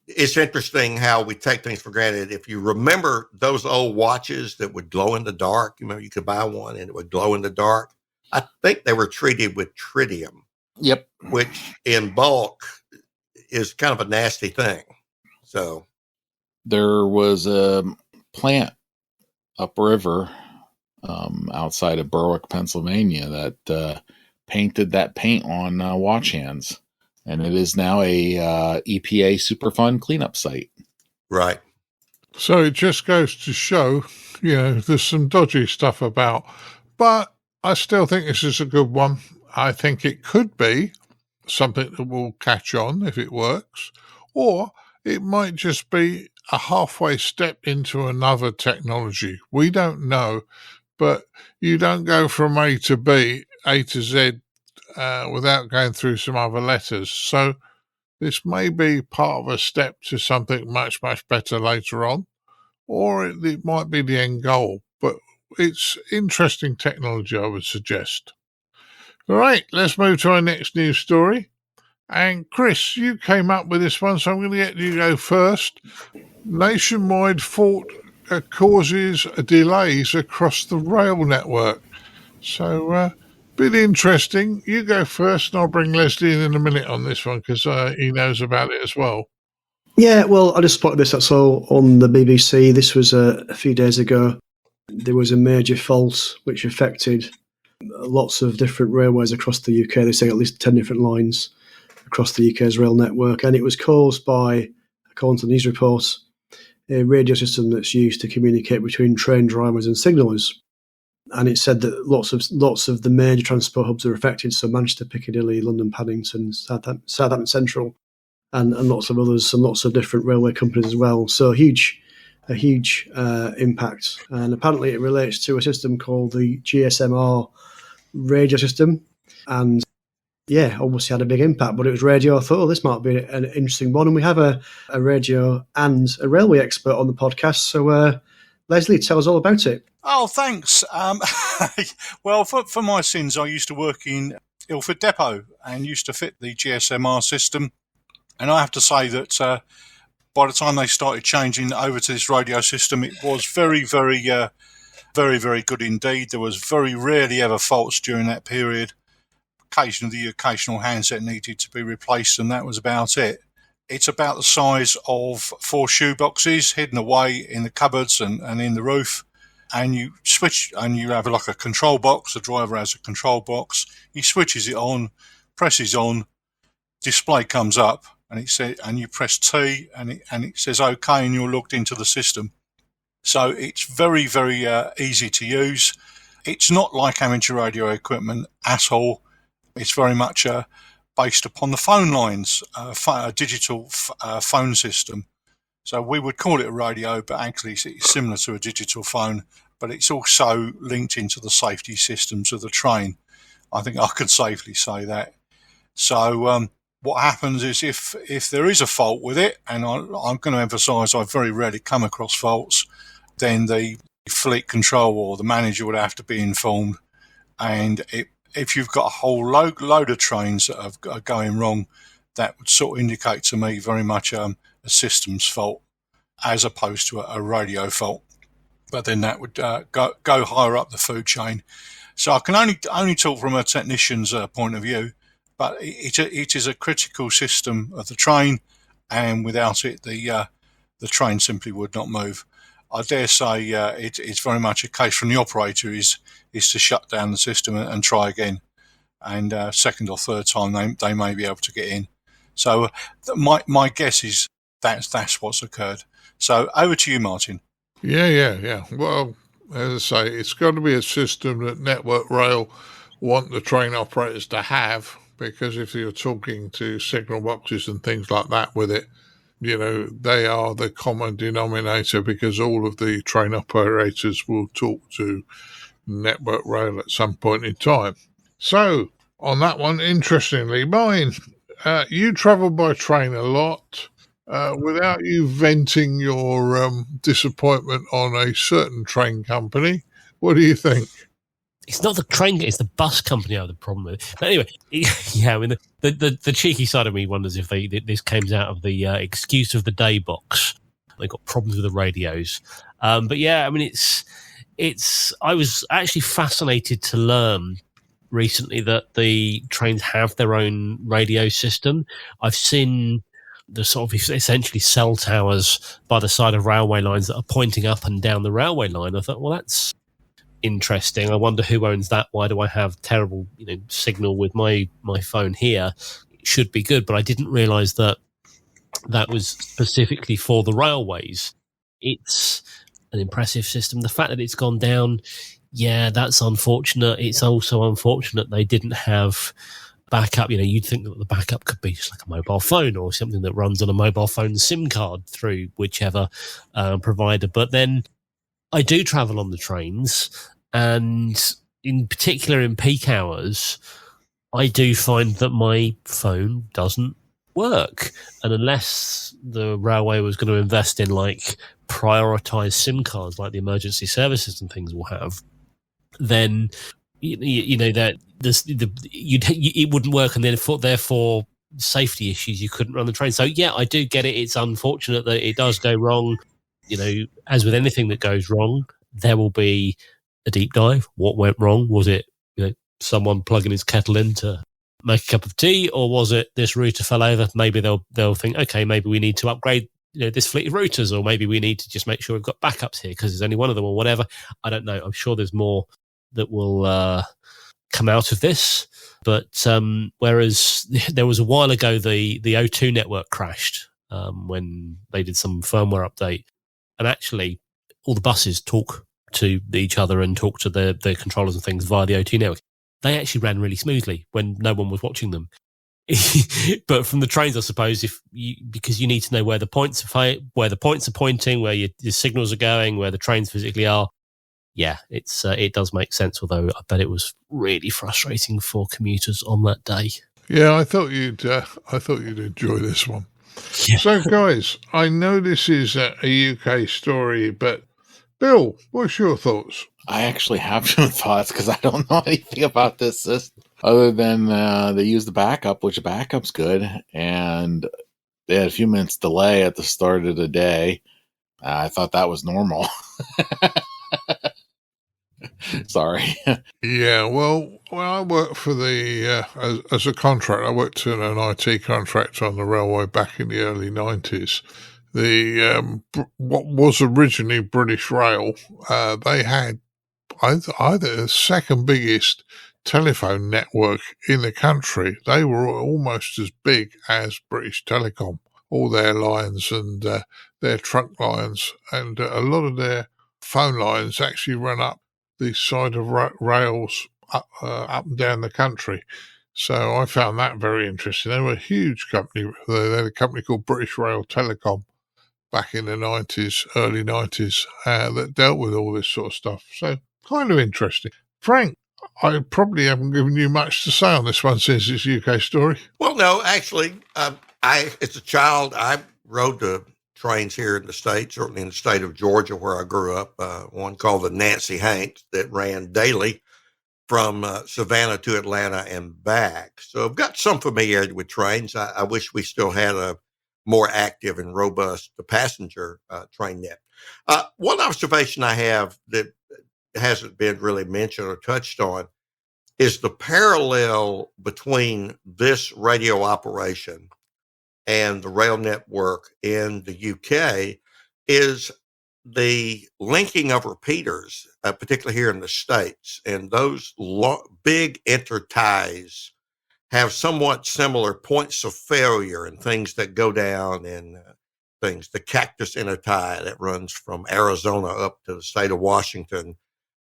it's interesting how we take things for granted. If you remember those old watches that would glow in the dark, you could buy one and it would glow in the dark. I think they were treated with tritium. Yep, which in bulk is kind of a nasty thing. So there was a plant upriver outside of Berwick, Pennsylvania, that painted that paint on watch hands, and it is now a EPA Superfund cleanup site. Right. So it just goes to show, there's some dodgy stuff about, but I still think this is a good one. I think it could be something that will catch on if it works, or it might just be a halfway step into another technology. We don't know, but you don't go from A to B, A to Z, without going through some other letters. So this may be part of a step to something much, much better later on, or it might be the end goal. But it's interesting technology, I would suggest. All right, let's move to our next news story. And Chris, you came up with this one, so I'm going to get you to go first. Nationwide fault causes delays across the rail network. So, bit interesting. You go first, and I'll bring Leslie in a minute on this one because he knows about it as well. Yeah, well, I just spotted this. I saw on the BBC. This was a few days ago. There was a major fault which affected lots of different railways across the UK. They say at least 10 different lines across the UK's rail network, and it was caused by, according to the news reports, a radio system that's used to communicate between train drivers and signallers. And it said that lots of the major transport hubs are affected, so Manchester, Piccadilly, London, Paddington, Southampton Central, and lots of others, and lots of different railway companies as well. So a huge impact. And apparently it relates to a system called the GSMR radio system. And yeah, obviously had a big impact, but it was radio. I thought, this might be an interesting one. And we have a radio and a railway expert on the podcast. So Leslie, tell us all about it. Oh, thanks. Well, for my sins, I used to work in Ilford Depot and used to fit the GSMR system. And I have to say that by the time they started changing over to this radio system, it was very, very, very, very good indeed. There was very rarely ever faults during that period. Occasionally, the occasional handset needed to be replaced, and that was about it. It's about the size of 4 shoeboxes hidden away in the cupboards and in the roof. and you switch, and you have like a control box. The driver has a control box. He switches it on, presses on, display comes up, and it says, and you press T, and it says OK, and you're logged into the system. So it's very, very easy to use. It's not like amateur radio equipment at all. It's very much based upon the phone lines, a digital phone system. So we would call it a radio, but actually it's similar to a digital phone, but it's also linked into the safety systems of the train. I think I could safely say that. So what happens is if there is a fault with it, and I'm going to emphasise I very rarely come across faults, then the fleet control or the manager would have to be informed. And if you've got a whole load of trains that are going wrong, that would sort of indicate to me very much a systems fault as opposed to a radio fault. But then that would go higher up the food chain. So I can only talk from a technician's point of view, but it is a critical system of the train, and without it, the train simply would not move. I dare say it's very much a case from the operator is to shut down the system and try again. And second or third time they may be able to get in. So my guess is that's what's occurred. So over to you, Martin. Yeah. Well, as I say, it's got to be a system that Network Rail want the train operators to have, because if you're talking to signal boxes and things like that with it, they are the common denominator, because all of the train operators will talk to Network Rail at some point in time. So, on that one, interestingly, mine, you travel by train a lot. Without you venting your disappointment on a certain train company, what do you think? It's not the train, it's the bus company I have the problem with. But anyway, yeah, I mean, the cheeky side of me wonders if this came out of the excuse of the day box. They got problems with the radios. But yeah, I mean, I was actually fascinated to learn recently that the trains have their own radio system. I've seen the sort of essentially cell towers by the side of railway lines that are pointing up and down the railway line. I thought, well, that's interesting. I wonder who owns that. Why do I have terrible signal with my phone here? It should be good, but I didn't realise that was specifically for the railways. It's an impressive system. The fact that it's gone down, yeah, that's unfortunate. It's also unfortunate they didn't have backup. You'd think that the backup could be just like a mobile phone or something that runs on a mobile phone SIM card through whichever provider. But then I do travel on the trains, and in particular in peak hours, I do find that my phone doesn't work. And unless the railway was going to invest in prioritized SIM cards like the emergency services and things will have, then that it wouldn't work, and therefore safety issues, you couldn't run the train. So yeah, I do get it. It's unfortunate that it does go wrong. As with anything that goes wrong, there will be a deep dive. What went wrong? Was it someone plugging his kettle in to make a cup of tea, or was it this router fell over? Maybe they'll think, okay, maybe we need to upgrade this fleet of routers, or maybe we need to just make sure we've got backups here because there's only one of them, or whatever. I don't know. I'm sure there's more that will come out of this. But whereas there was a while ago, the O2 network crashed when they did some firmware update. And actually, all the buses talk to each other and talk to the controllers and things via the O2 network. They actually ran really smoothly when no one was watching them. But from the trains, I suppose, because you need to know where the points are pointing, where your signals are going, where the trains physically are. Yeah, it does make sense. Although I bet it was really frustrating for commuters on that day. Yeah, I thought you'd enjoy this one. Yeah. So, guys, I know this is a UK story, but Bill, what's your thoughts? I actually have some thoughts because I don't know anything about this system other than they use the backup, which the backup's good, and they had a few minutes delay at the start of the day. I thought that was normal. Sorry. Yeah, well, when I worked for as a contractor, I worked in an IT contract on the railway back in the early 90s. what was originally British Rail, they had either the second biggest telephone network in the country. They were almost as big as British Telecom, all their lines and their trunk lines, and a lot of their phone lines actually run up the side of rails up and down the country. So I found that very interesting. They were a huge company. They had a company called British Rail Telecom back in the 90s, early 90s, that dealt with all this sort of stuff. So kind of interesting. Frank, I probably haven't given you much to say on this one since it's UK story. Well, no, actually, as a child, I rode the trains here in the States, certainly in the state of Georgia where I grew up, one called the Nancy Hanks that ran daily from Savannah to Atlanta and back. So I've got some familiarity with trains. I wish we still had a more active and robust passenger train net. One observation I have that hasn't been really mentioned or touched on is the parallel between this radio operation and the rail network in the UK is the linking of repeaters, particularly here in the States. And those big interties have somewhat similar points of failure and things that go down and things. The Cactus intertie that runs from Arizona up to the state of Washington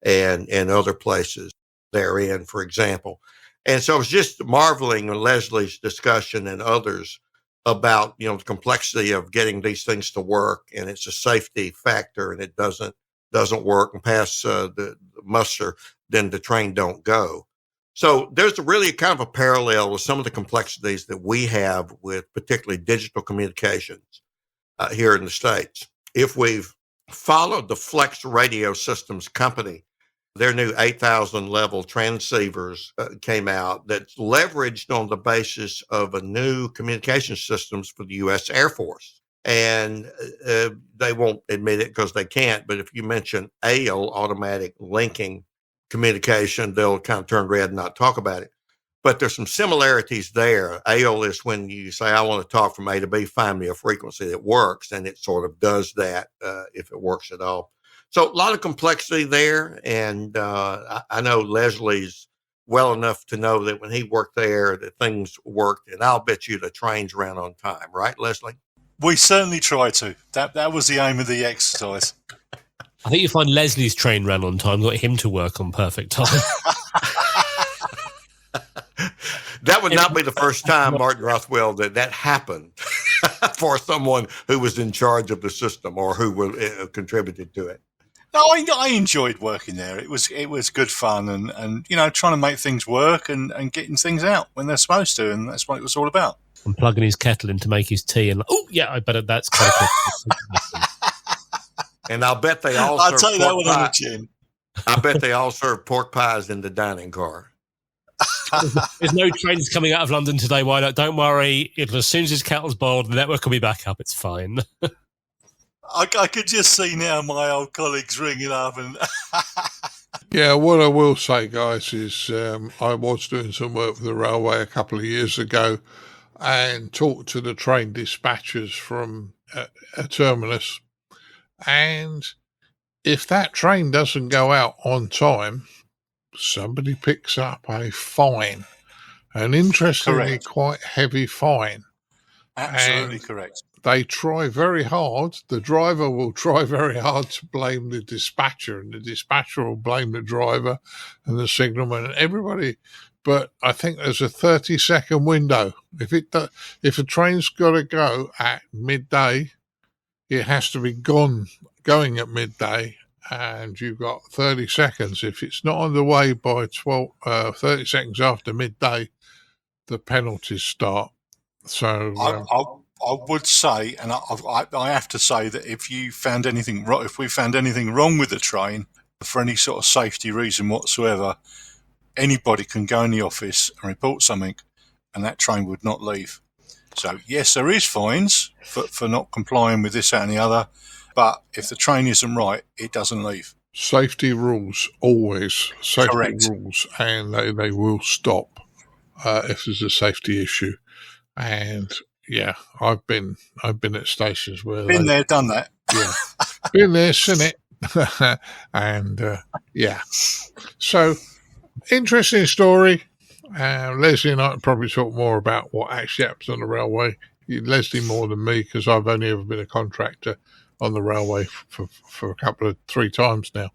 and other places therein, for example. And so I was just marveling at Leslie's discussion and others about, the complexity of getting these things to work, and it's a safety factor, and it doesn't work and pass the muster, then the train don't go. So there's really kind of a parallel with some of the complexities that we have with particularly digital communications here in the States. If we've followed the Flex Radio Systems Company, their new 8,000 level transceivers came out that's leveraged on the basis of a new communication systems for the U.S. Air Force. And they won't admit it because they can't, but if you mention AIL, automatic linking communication, they'll kind of turn red and not talk about it. But there's some similarities there. AIL is when you say, I want to talk from A to B, find me a frequency that works, and it sort of does that if it works at all. So a lot of complexity there, and I know Leslie's well enough to know that when he worked there, that things worked, and I'll bet you the trains ran on time, right, Leslie? We certainly try to. That was the aim of the exercise. I think you find Leslie's train ran on time, got him to work on perfect time. That would not be the first time, Martin Rothwell, that happened for someone who was in charge of the system or who contributed to it. No, I enjoyed working there. It was good fun and trying to make things work and getting things out when they're supposed to, and that's what it was all about. And plugging his kettle in to make his tea, and I bet that's kind of. And I'll bet they all. I'll tell you that one on the chin. I bet they all serve pork pies in the dining car. There's no trains coming out of London today. Why not? Don't worry. As soon as his kettle's boiled, the network will be back up. It's fine. I could just see now my old colleagues ringing up and. Yeah, what I will say, guys, is I was doing some work for the railway a couple of years ago and talked to the train dispatchers from a terminus. And if that train doesn't go out on time, somebody picks up a fine, an interestingly quite heavy fine. Absolutely correct. They try very hard. The driver will try very hard to blame the dispatcher, and the dispatcher will blame the driver and the signalman and everybody. But I think there's a 30-second window. If a train's got to go at midday, it has to be going at midday, and you've got 30 seconds. If it's not on the way by 30 seconds after midday, the penalties start. So I would say, and I have to say that if we found anything wrong with the train for any sort of safety reason whatsoever, anybody can go in the office and report something, and that train would not leave. So yes, there is fines for not complying with this, that, and the other. But if the train isn't right, it doesn't leave. Safety rules, always. Safety Correct. rules, and they will stop if there's a safety issue. And, Yeah, I've been at stations where Been there, done that. Yeah, been there, seen it, and yeah. So interesting story. Leslie and I can probably talk more about what actually happens on the railway. Leslie more than me, because I've only ever been a contractor on the railway for three times now.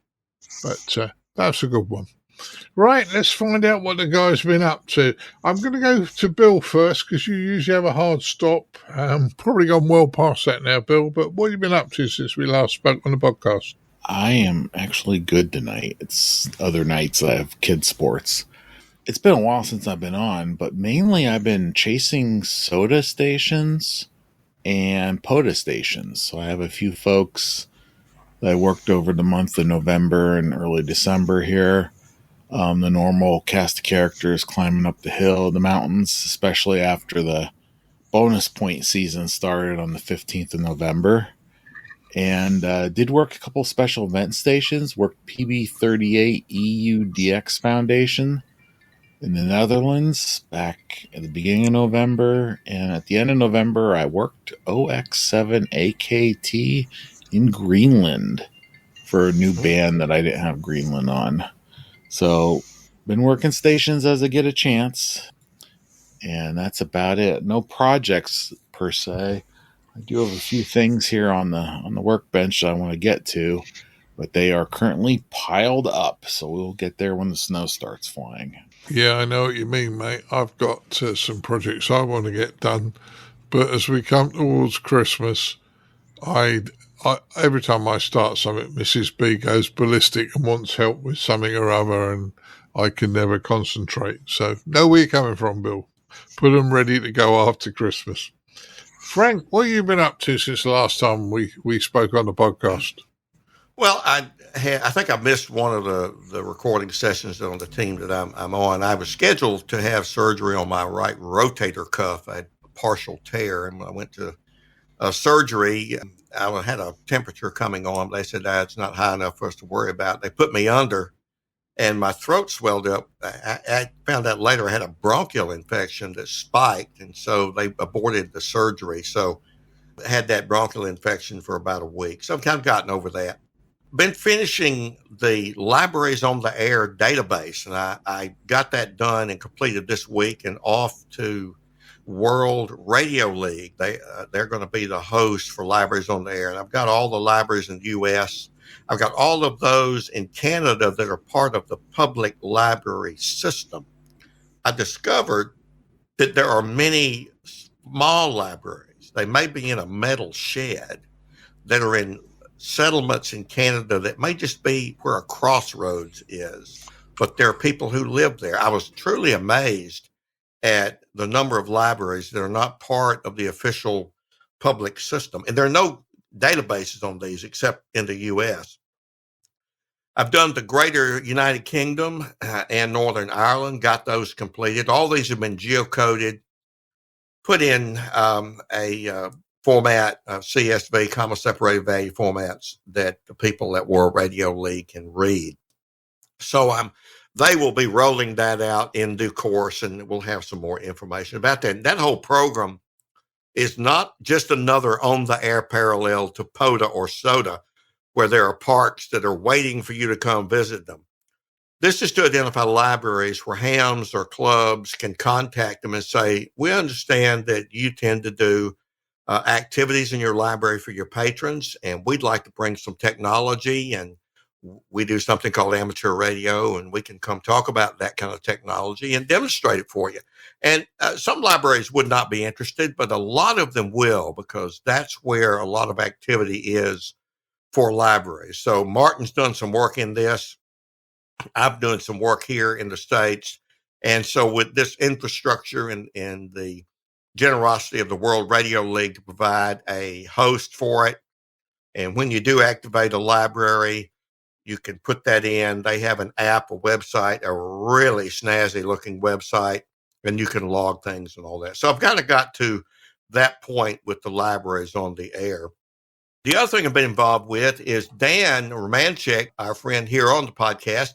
But that's a good one. Right, let's find out what the guy's been up to. I'm going to go to Bill first, because you usually have a hard stop. Probably gone well past that now, Bill, but what have you been up to since we last spoke on the podcast? I am actually good tonight. It's other nights I have kids' sports. It's been a while since I've been on, but mainly I've been chasing soda stations and POTA stations. So I have a few folks that I worked over the month of November and early December here. The normal cast of characters climbing up the hill, the mountains, especially after the bonus point season started on the 15th of November. And did work a couple special event stations, worked PB38 EU DX Foundation in the Netherlands back at the beginning of November. And at the end of November, I worked OX7 AKT in Greenland for a new band that I didn't have Greenland on. So, been working stations as I get a chance, and that's about it. No projects per se. I do have a few things here on the workbench I want to get to, but they are currently piled up, so we'll get there when the snow starts flying. Yeah, I know what you mean, mate. I've got some projects I want to get done, but as we come towards Christmas, I every time I start something, Mrs. B goes ballistic and wants help with something or other, and I can never concentrate. So, know where you're coming from, Bill. Put them ready to go after Christmas. Frank, what have you been up to since the last time we spoke on the podcast? Well, I think I missed one of the recording sessions on the team that I'm on. I was scheduled to have surgery on my right rotator cuff. I had a partial tear, and when I went to surgery, I had a temperature coming on. They said it's not high enough for us to worry about. They put me under, and my throat swelled up. I found out later I had a bronchial infection that spiked, and so they aborted the surgery. So I had that bronchial infection for about a week. So I've kind of gotten over that. Been finishing the Libraries on the Air database, and I got that done and completed this week, and off to World Radio League. They're going to be the host for Libraries on the Air, and I've got all the libraries in the U.S. I've got all of those in Canada that are part of the public library system. I discovered that there are many small libraries. They may be in a metal shed that are in settlements in Canada that may just be where a crossroads is, but there are people who live there. I was truly amazed at the number of libraries that are not part of the official public system. And there are no databases on these except in the U.S. I've done the Greater United Kingdom and Northern Ireland, got those completed. All these have been geocoded, put in a format of CSV, comma separated value formats that the people at World Radio League can read. So they will be rolling that out in due course, and we'll have some more information about that. That whole program is not just another on-the-air parallel to POTA or SOTA, where there are parks that are waiting for you to come visit them. This is to identify libraries where hams or clubs can contact them and say, we understand that you tend to do activities in your library for your patrons, and we'd like to bring some technology, and we do something called amateur radio, and we can come talk about that kind of technology and demonstrate it for you. And some libraries would not be interested, but a lot of them will, because that's where a lot of activity is for libraries. So Martin's done some work in this. I'm doing some work here in the States. And so with this infrastructure and the generosity of the World Radio League to provide a host for it, and when you do activate a library, you can put that in. They have an app, a website, a really snazzy looking website, and you can log things and all that. So I've kind of got to that point with the libraries on the air. The other thing I've been involved with is Dan Romanchek, our friend here on the podcast,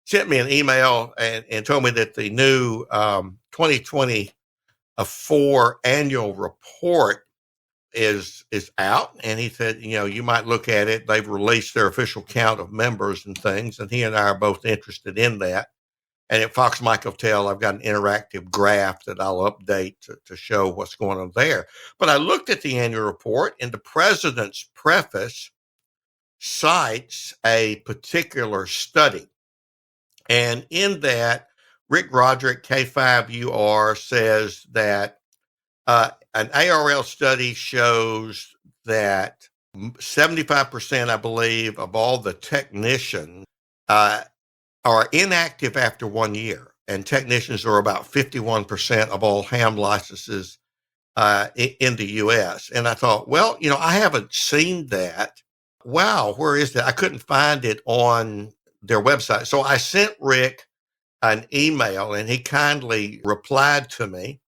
sent me an email and told me that the new 2020 a 4 annual report is out, and he said, you might look at it. They've released their official count of members and things, and he and I are both interested in that. And at Fox Mike Hotel, I've got an interactive graph that I'll update to show what's going on there. But I looked at the annual report, and the president's preface cites a particular study. And in that, Rick Roderick, K5UR, says that an ARL study shows that 75%, I believe, of all the technicians are inactive after 1 year, and technicians are about 51% of all ham licenses in the U.S. And I thought, well, I haven't seen that. Wow, where is that? I couldn't find it on their website. So I sent Rick an email, and he kindly replied to me.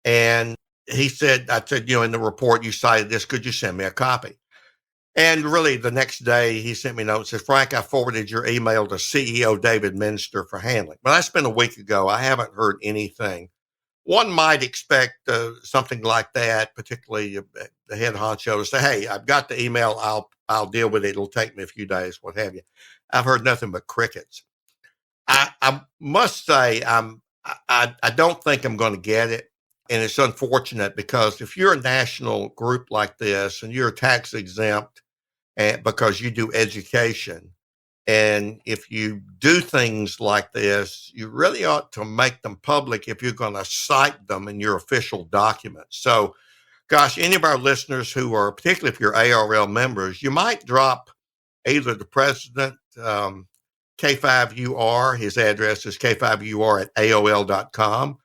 And I said, in the report you cited this, could you send me a copy? And really the next day he sent me a note and said, Frank, I forwarded your email to CEO David Minster for handling. But that's been a week ago. I haven't heard anything. One might expect something like that, particularly the head honcho, to say, hey, I've got the email. I'll deal with it. It'll take me a few days, what have you. I've heard nothing but crickets. I must say, I don't think I'm going to get it. And it's unfortunate because if you're a national group like this and you're tax exempt because you do education, and if you do things like this, you really ought to make them public if you're going to cite them in your official documents. So, gosh, any of our listeners who are, particularly if you're ARL members, you might drop either the president, K5UR, his address is K5UR@AOL.com,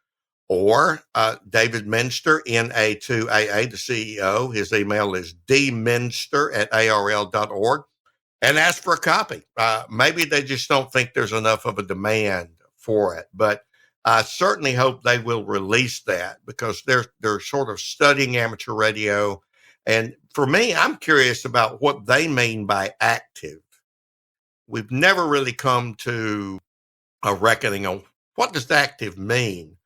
or David Minster, NA2AA, the CEO. His email is dminster@ARL.org, and ask for a copy. Maybe they just don't think there's enough of a demand for it, but I certainly hope they will release that because they're sort of studying amateur radio. And for me, I'm curious about what they mean by active. We've never really come to a reckoning on what does active mean.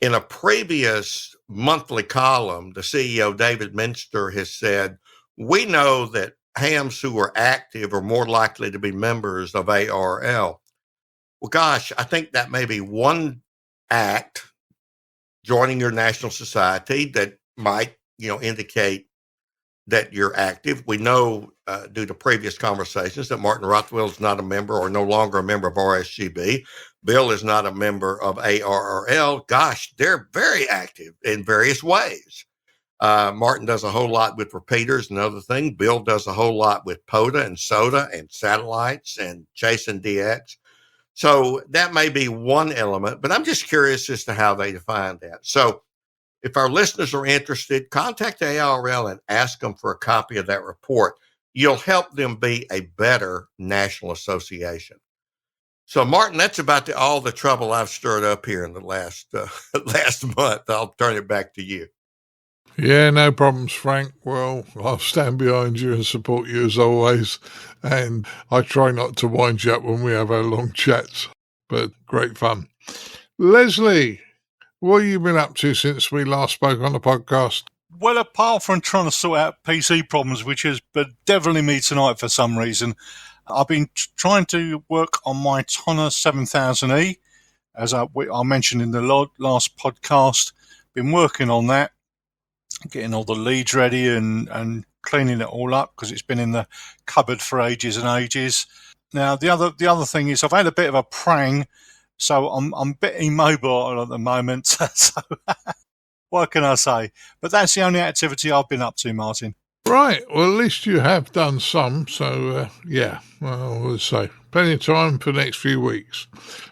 In a previous monthly column, the CEO, David Minster, has said, we know that hams who are active are more likely to be members of ARL. Well, gosh, I think that may be one act, joining your national society, that might, indicate that you're active. We know due to previous conversations that Martin Rothwell is not a member or no longer a member of RSGB. Bill is not a member of ARRL. Gosh, they're very active in various ways. Martin does a whole lot with repeaters and other things. Bill does a whole lot with POTA and SOTA and satellites and chasing DX. So that may be one element, but I'm just curious as to how they define that. So if our listeners are interested, contact ARL and ask them for a copy of that report. You'll help them be a better national association. So, Martin, that's about all the trouble I've stirred up here in the last month. I'll turn it back to you. Yeah, no problems, Frank. Well, I'll stand behind you and support you as always. And I try not to wind you up when we have our long chats, but great fun. Leslie, what have you been up to since we last spoke on the podcast? Well, apart from trying to sort out PC problems, which has bedeviling me tonight for some reason, I've been trying to work on my Tonner 7000E, as I mentioned in the last podcast. Been working on that, getting all the leads ready and cleaning it all up because it's been in the cupboard for ages and ages. Now, the other thing is I've had a bit of a prang, so I'm a bit immobile at the moment. So what can I say? But that's the only activity I've been up to, Martin. Right. Well, at least you have done some. So, yeah, well, we'll say plenty of time for the next few weeks.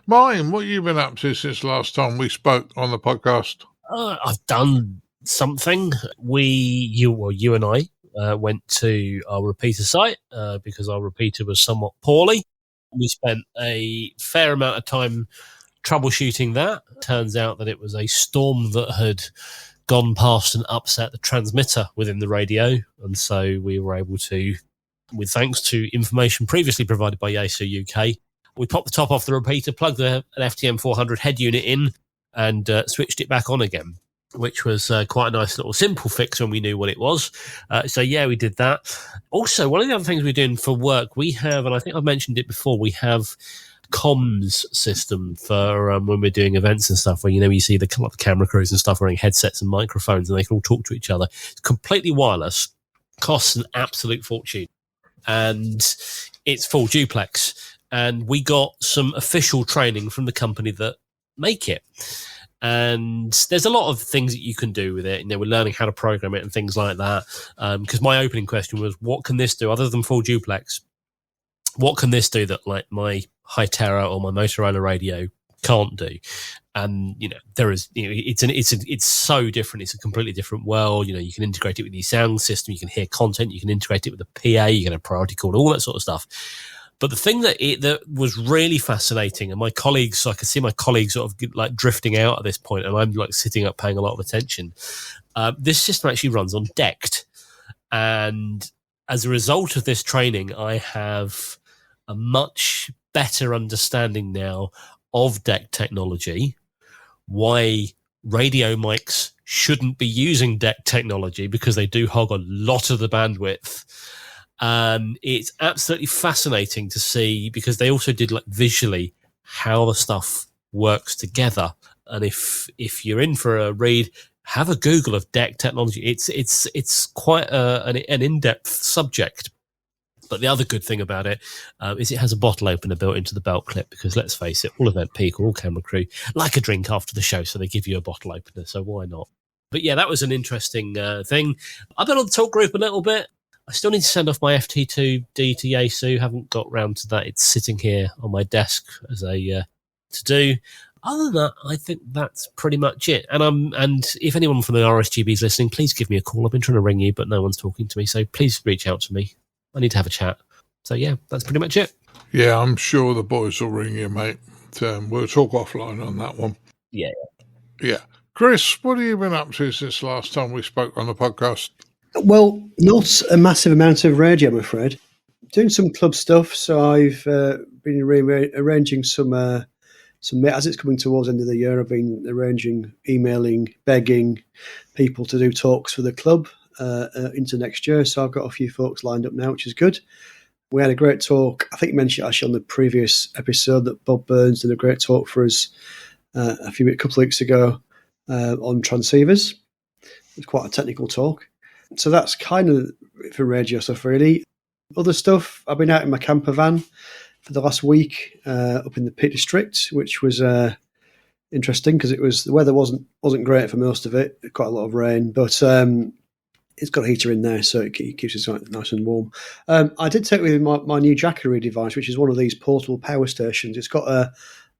Martin, what have you been up to since last time we spoke on the podcast? I've done something. You and I went to our repeater site because our repeater was somewhat poorly. We spent a fair amount of time troubleshooting that. Turns out that it was a storm that had gone past and upset the transmitter within the radio, and so we were able to, with thanks to information previously provided by Yaesu UK, we popped the top off the repeater, plugged an FTM 400 head unit in, and switched it back on again. which was quite a nice little simple fix when we knew what it was. So yeah, we did that. Also, one of the other things we're doing for work, we have, and I think I've mentioned it before, we have comms system for when we're doing events and stuff, where you see the camera crews and stuff wearing headsets and microphones, and they can all talk to each other. It's completely wireless, costs an absolute fortune, and it's full duplex. And we got some official training from the company that make it. And there's a lot of things that you can do with it. We're learning how to program it and things like that. Because my opening question was, what can this do other than full duplex? What can this do that like my Hytera or my Motorola radio can't do? And there is, it's so different. It's a completely different world. You can integrate it with your sound system. You can hear content. You can integrate it with a PA. You can have priority call, all that sort of stuff. But the thing that was really fascinating, and my colleagues, so I could see my colleagues sort of like drifting out at this point, and I'm like sitting up paying a lot of attention. This system actually runs on DECT. And as a result of this training, I have a much better understanding now of DECT technology, why radio mics shouldn't be using DECT technology because they do hog a lot of the bandwidth. It's absolutely fascinating to see, because they also did like visually how the stuff works together. And if you're in for a read, have a Google of DECT technology. It's quite an in-depth subject. But the other good thing about it is it has a bottle opener built into the belt clip, because let's face it, all event people, all camera crew like a drink after the show, so they give you a bottle opener. So why not? But yeah, that was an interesting thing. I've been on the talk group a little bit. I still need to send off my FT2D to Yaesu. Haven't got round to that. It's sitting here on my desk as a to do. Other than that, I think that's pretty much it. And if anyone from the RSGB is listening, please give me a call. I've been trying to ring you, but no one's talking to me. So please reach out to me. I need to have a chat. So yeah, that's pretty much it. Yeah, I'm sure the boys will ring you, mate. We'll talk offline on that one. Yeah. Yeah. Chris, what have you been up to since last time we spoke on the podcast? Well, not a massive amount of radio, I'm afraid. Doing some club stuff, so I've been arranging some, as it's coming towards the end of the year, I've been arranging, emailing, begging people to do talks for the club into next year. So I've got a few folks lined up now, which is good. We had a great talk. I think you mentioned actually on the previous episode that Bob Burns did a great talk for us a couple of weeks ago on transceivers. It was quite a technical talk. So that's kind of for radio stuff, really. Other stuff, I've been out in my camper van for the last week up in the Peak District, which was interesting because the weather wasn't great for most of it. Quite a lot of rain, but it's got a heater in there, so it keeps it nice and warm. I did take with me my new Jackery device, which is one of these portable power stations. It's got a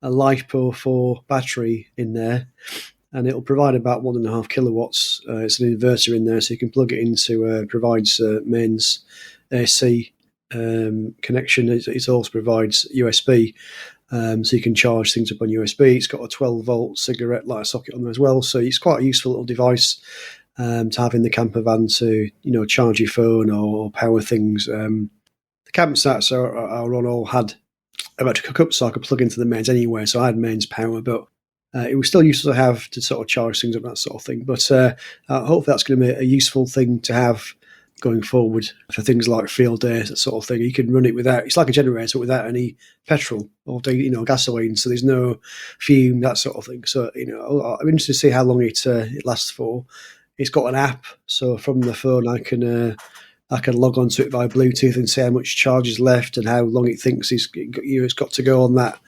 LiFePO4 battery in there, and it'll provide about 1.5 kilowatts. It's an inverter in there, so you can plug it into, provides mains AC connection. It also provides USB, so you can charge things up on USB. It's got a 12-volt cigarette lighter socket on there as well, so it's quite a useful little device to have in the camper van to, charge your phone or power things. The campsites I run all had electric hookup, so I could plug into the mains anywhere, so I had mains power, but it was still useful to have to sort of charge things up, that sort of thing. But hopefully that's going to be a useful thing to have going forward for things like field days, that sort of thing. You can run it without, it's like a generator without any petrol or gasoline, so there's no fume, that sort of thing. So I'm interested to see how long it lasts for. It's got an app, so from the phone I can log onto it via Bluetooth and see how much charge is left and how long it thinks it's got to go on that,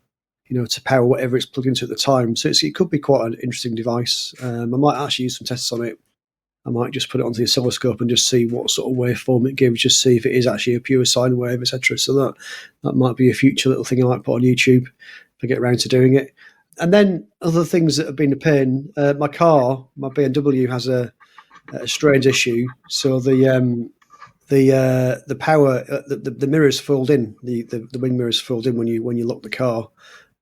to power whatever it's plugged into at the time. So it could be quite an interesting device. I might actually use some tests on it. I might just put it onto the oscilloscope and just see what sort of waveform it gives, just see if it is actually a pure sine wave, etc. So that might be a future little thing I might put on YouTube if I get around to doing it. And then other things that have been a pain. My car, my BMW, has a strange issue. So the power, the mirrors fold in, the wing mirrors fold in when you lock the car.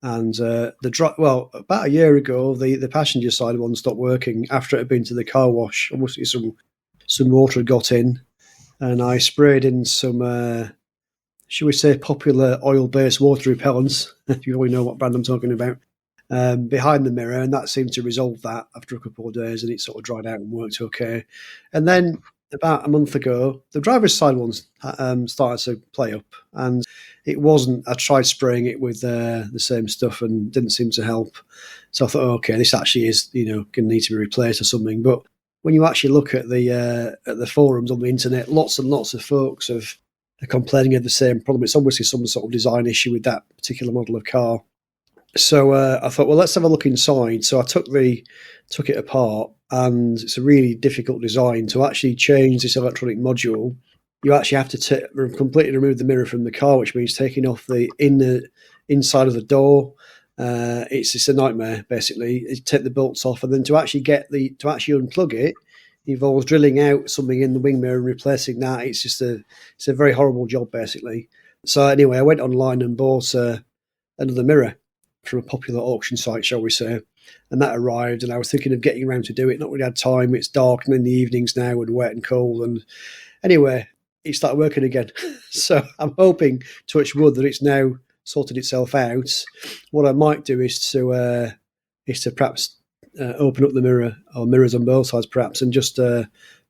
And about a year ago, the passenger side one stopped working after it had been to the car wash. Obviously, some water had got in, and I sprayed in some, should we say, popular oil-based water repellents. If you already know what brand I'm talking about. behind the mirror, and that seemed to resolve that after a couple of days, and it sort of dried out and worked okay. And then about a month ago, the driver's side ones started to play up, and it wasn't. I tried spraying it with the same stuff and didn't seem to help. So I thought, okay, this actually is going to need to be replaced or something. But when you actually look at the forums on the internet, lots and lots of folks are complaining of the same problem. It's obviously some sort of design issue with that particular model of car. So I thought, well, let's have a look inside. So I took it apart, and it's a really difficult design. To actually change this electronic module, you actually have to completely remove the mirror from the car, which means taking off the inside of the door. It's a nightmare, basically. You take the bolts off, and then to actually unplug it involves drilling out something in the wing mirror and replacing that. It's a very horrible job, basically. So anyway, I went online and bought another mirror from a popular auction site, shall we say, and that arrived, and I was thinking of getting around to do it. Not really had time. It's dark and in the evenings now and wet and cold, and anyway, it started working again. So I'm hoping, touch wood, that it's now sorted itself out. What I might do is to perhaps open up the mirror, or mirrors on both sides perhaps, and just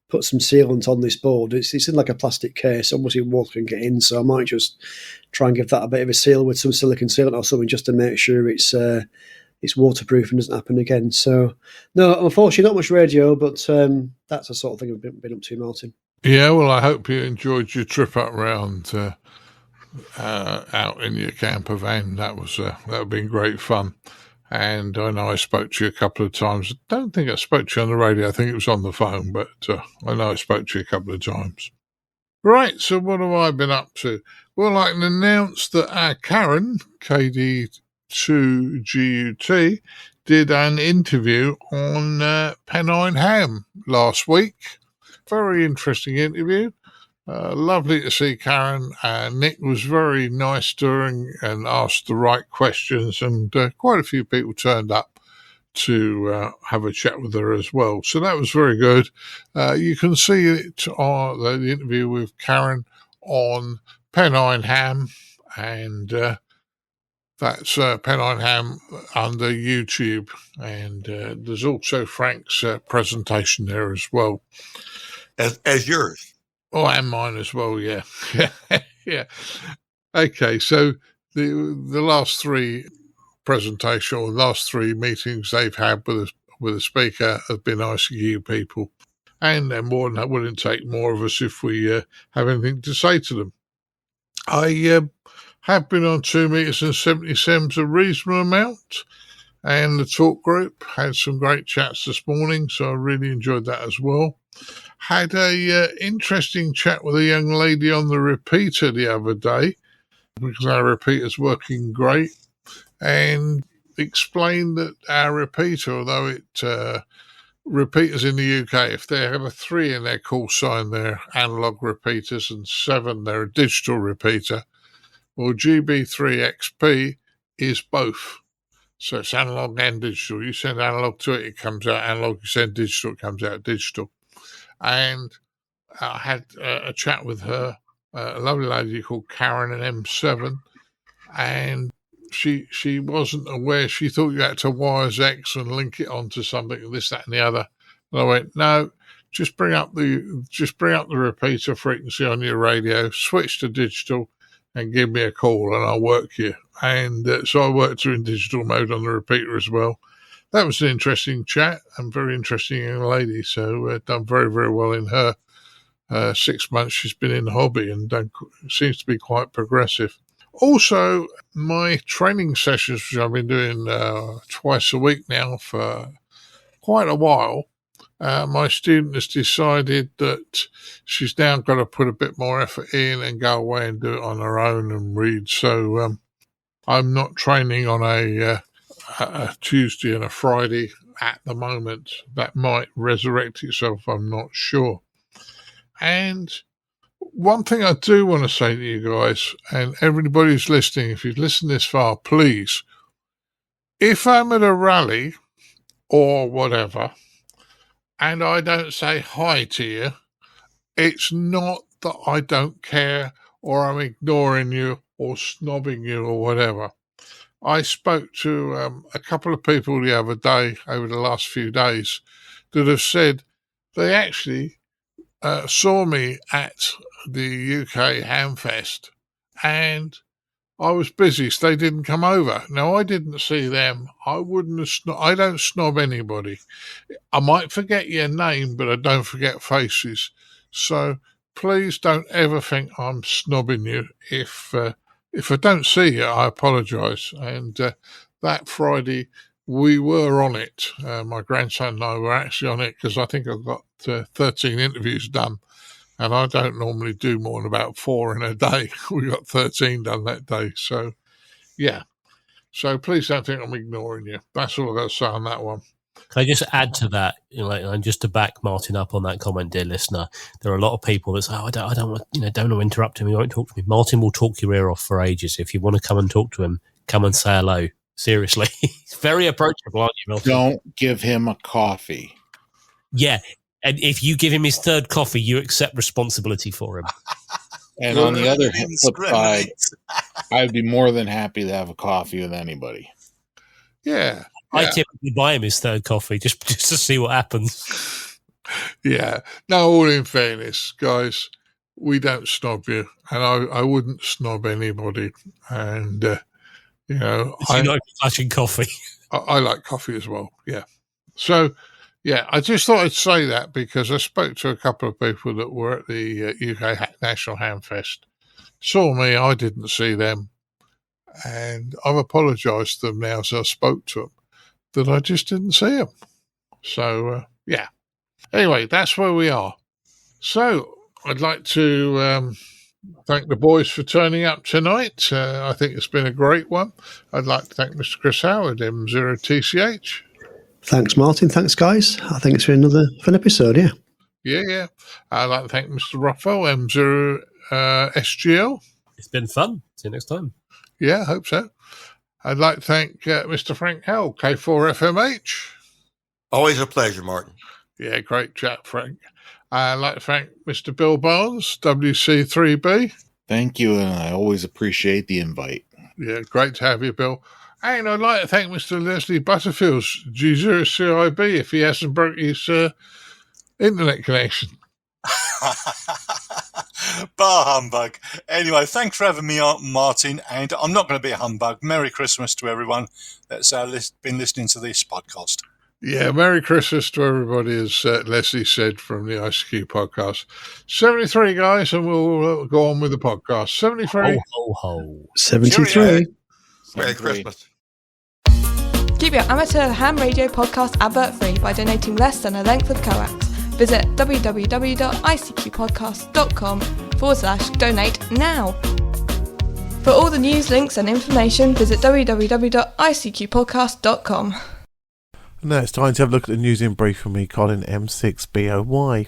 put some sealant on this board. It's in like a plastic case, obviously water can get in, so I might just try and give that a bit of a seal with some silicone sealant or something, just to make sure it's waterproof and doesn't happen again. So no, unfortunately not much radio, but that's the sort of thing I've been up to, Martin. Yeah, well, I hope you enjoyed your trip up round out in your camper van. That would been great fun. And I know I spoke to you a couple of times. I don't think I spoke to you on the radio. I think it was on the phone, but I know I spoke to you a couple of times. Right, so what have I been up to? Well, I can announce that Karen, KD2GUT, did an interview on Pennine Ham last week. Very interesting interview. Lovely to see Karen. Nick was very nice during and asked the right questions, and quite a few people turned up to have a chat with her as well. So that was very good. You can see it on the interview with Karen on Pennine Ham, and that's Pennine Ham under YouTube. And there's also Frank's presentation there as well. As yours. Oh, and mine as well, yeah. Yeah. Okay, so the last three presentations, or last three meetings they've had with a speaker have been ICQ people, and they're more than willing to take more of us if we have anything to say to them. I have been on 2 meters and 77's a reasonable amount, and the talk group had some great chats this morning, so I really enjoyed that as well. Had a interesting chat with a young lady on the repeater the other day, because our repeater's working great, and explained that our repeater, although it repeaters in the UK, if they have a 3 in their call sign, they're analog repeaters, and 7 they're a digital repeater. Well, GB3XP is both. So it's analog and digital. You send analog to it, it comes out analog. You send digital, it comes out digital. And I had a chat with her, a lovely lady called Karen in M7, and she wasn't aware. She thought you had to wires X and link it onto something, this, that, and the other. And I went, no, just bring up the repeater frequency on your radio, switch to digital, and give me a call, and I'll work you. And so I worked her in digital mode on the repeater as well. That was an interesting chat, and very interesting young lady. So done very, very well in her 6 months she's been in the hobby, and seems to be quite progressive. Also, my training sessions, which I've been doing twice a week now for quite a while, my student has decided that she's now got to put a bit more effort in and go away and do it on her own and read. So I'm not training on a Tuesday and a Friday at the moment. That might resurrect itself, I'm not sure. And one thing I do want to say to you guys, and everybody who's listening, if you've listened this far, please, if I'm at a rally or whatever, and I don't say hi to you, it's not that I don't care or I'm ignoring you or snobbing you or whatever. I spoke to a couple of people the other day, over the last few days, that have said they actually saw me at the UK Hamfest, and I was busy, so they didn't come over. Now, I didn't see them. I don't snob anybody. I might forget your name, but I don't forget faces. So please don't ever think I'm snobbing you. If I don't see you, I apologise. And that Friday, we were on it. My grandson and I were actually on it, because I think I've got 13 interviews done. And I don't normally do more than about 4 in a day. We got 13 done that day. So, yeah. So please don't think I'm ignoring you. That's all I've got to say on that one. Can I just add to that, and just to back Martin up on that comment, dear listener? There are a lot of people that say, "Oh, I don't want to interrupt him. He won't talk to me." Martin will talk your ear off for ages. If you want to come and talk to him, come and say hello. Seriously, he's very approachable, aren't you, Martin? Don't give him a coffee. Yeah, and if you give him his third coffee, you accept responsibility for him. And on the other flip side, I'd be more than happy to have a coffee with anybody. Yeah. I typically buy him his third coffee just to see what happens. Yeah. No, all in fairness, guys, we don't snob you, and I wouldn't snob anybody. And, I like flashing coffee. I like coffee as well. Yeah. So, yeah, I just thought I'd say that because I spoke to a couple of people that were at the UK National Hamfest. Saw me, I didn't see them. And I've apologised to them now, so I spoke to them, that I just didn't see them. So, yeah. Anyway, that's where we are. So, I'd like to thank the boys for turning up tonight. I think it's been a great one. I'd like to thank Mr. Chris Howard, M0TCH. Thanks, Martin. Thanks, guys. I think it's been another fun episode, yeah. Yeah. I'd like to thank Mr. Rothwell, M0 SGL. It's been fun. See you next time. Yeah, I hope so. I'd like to thank Mr. Frank Howell, K4FMH. Always a pleasure, Martin. Yeah, great chat, Frank. I'd like to thank Mr. Bill Barnes, WC3B. Thank you, and I always appreciate the invite. Yeah, great to have you, Bill. And I'd like to thank Mr. Leslie Butterfields, G0CIB, if he hasn't broke his internet connection. Bar humbug. Anyway, thanks for having me on, Martin, and I'm not going to be a humbug. Merry Christmas to everyone that's been listening to this podcast. Yeah, Merry Christmas to everybody, as Leslie said from the ICQ podcast. 73, guys, and we'll go on with the podcast. 73. Ho, ho, ho. 73. Cheerio. Merry Christmas. Keep your amateur ham radio podcast advert free by donating less than a length of coax. Visit www.icqpodcast.com/donate now. For all the news, links and information, visit www.icqpodcast.com. Now it's time to have a look at the news in brief from me, Colin M6BOY.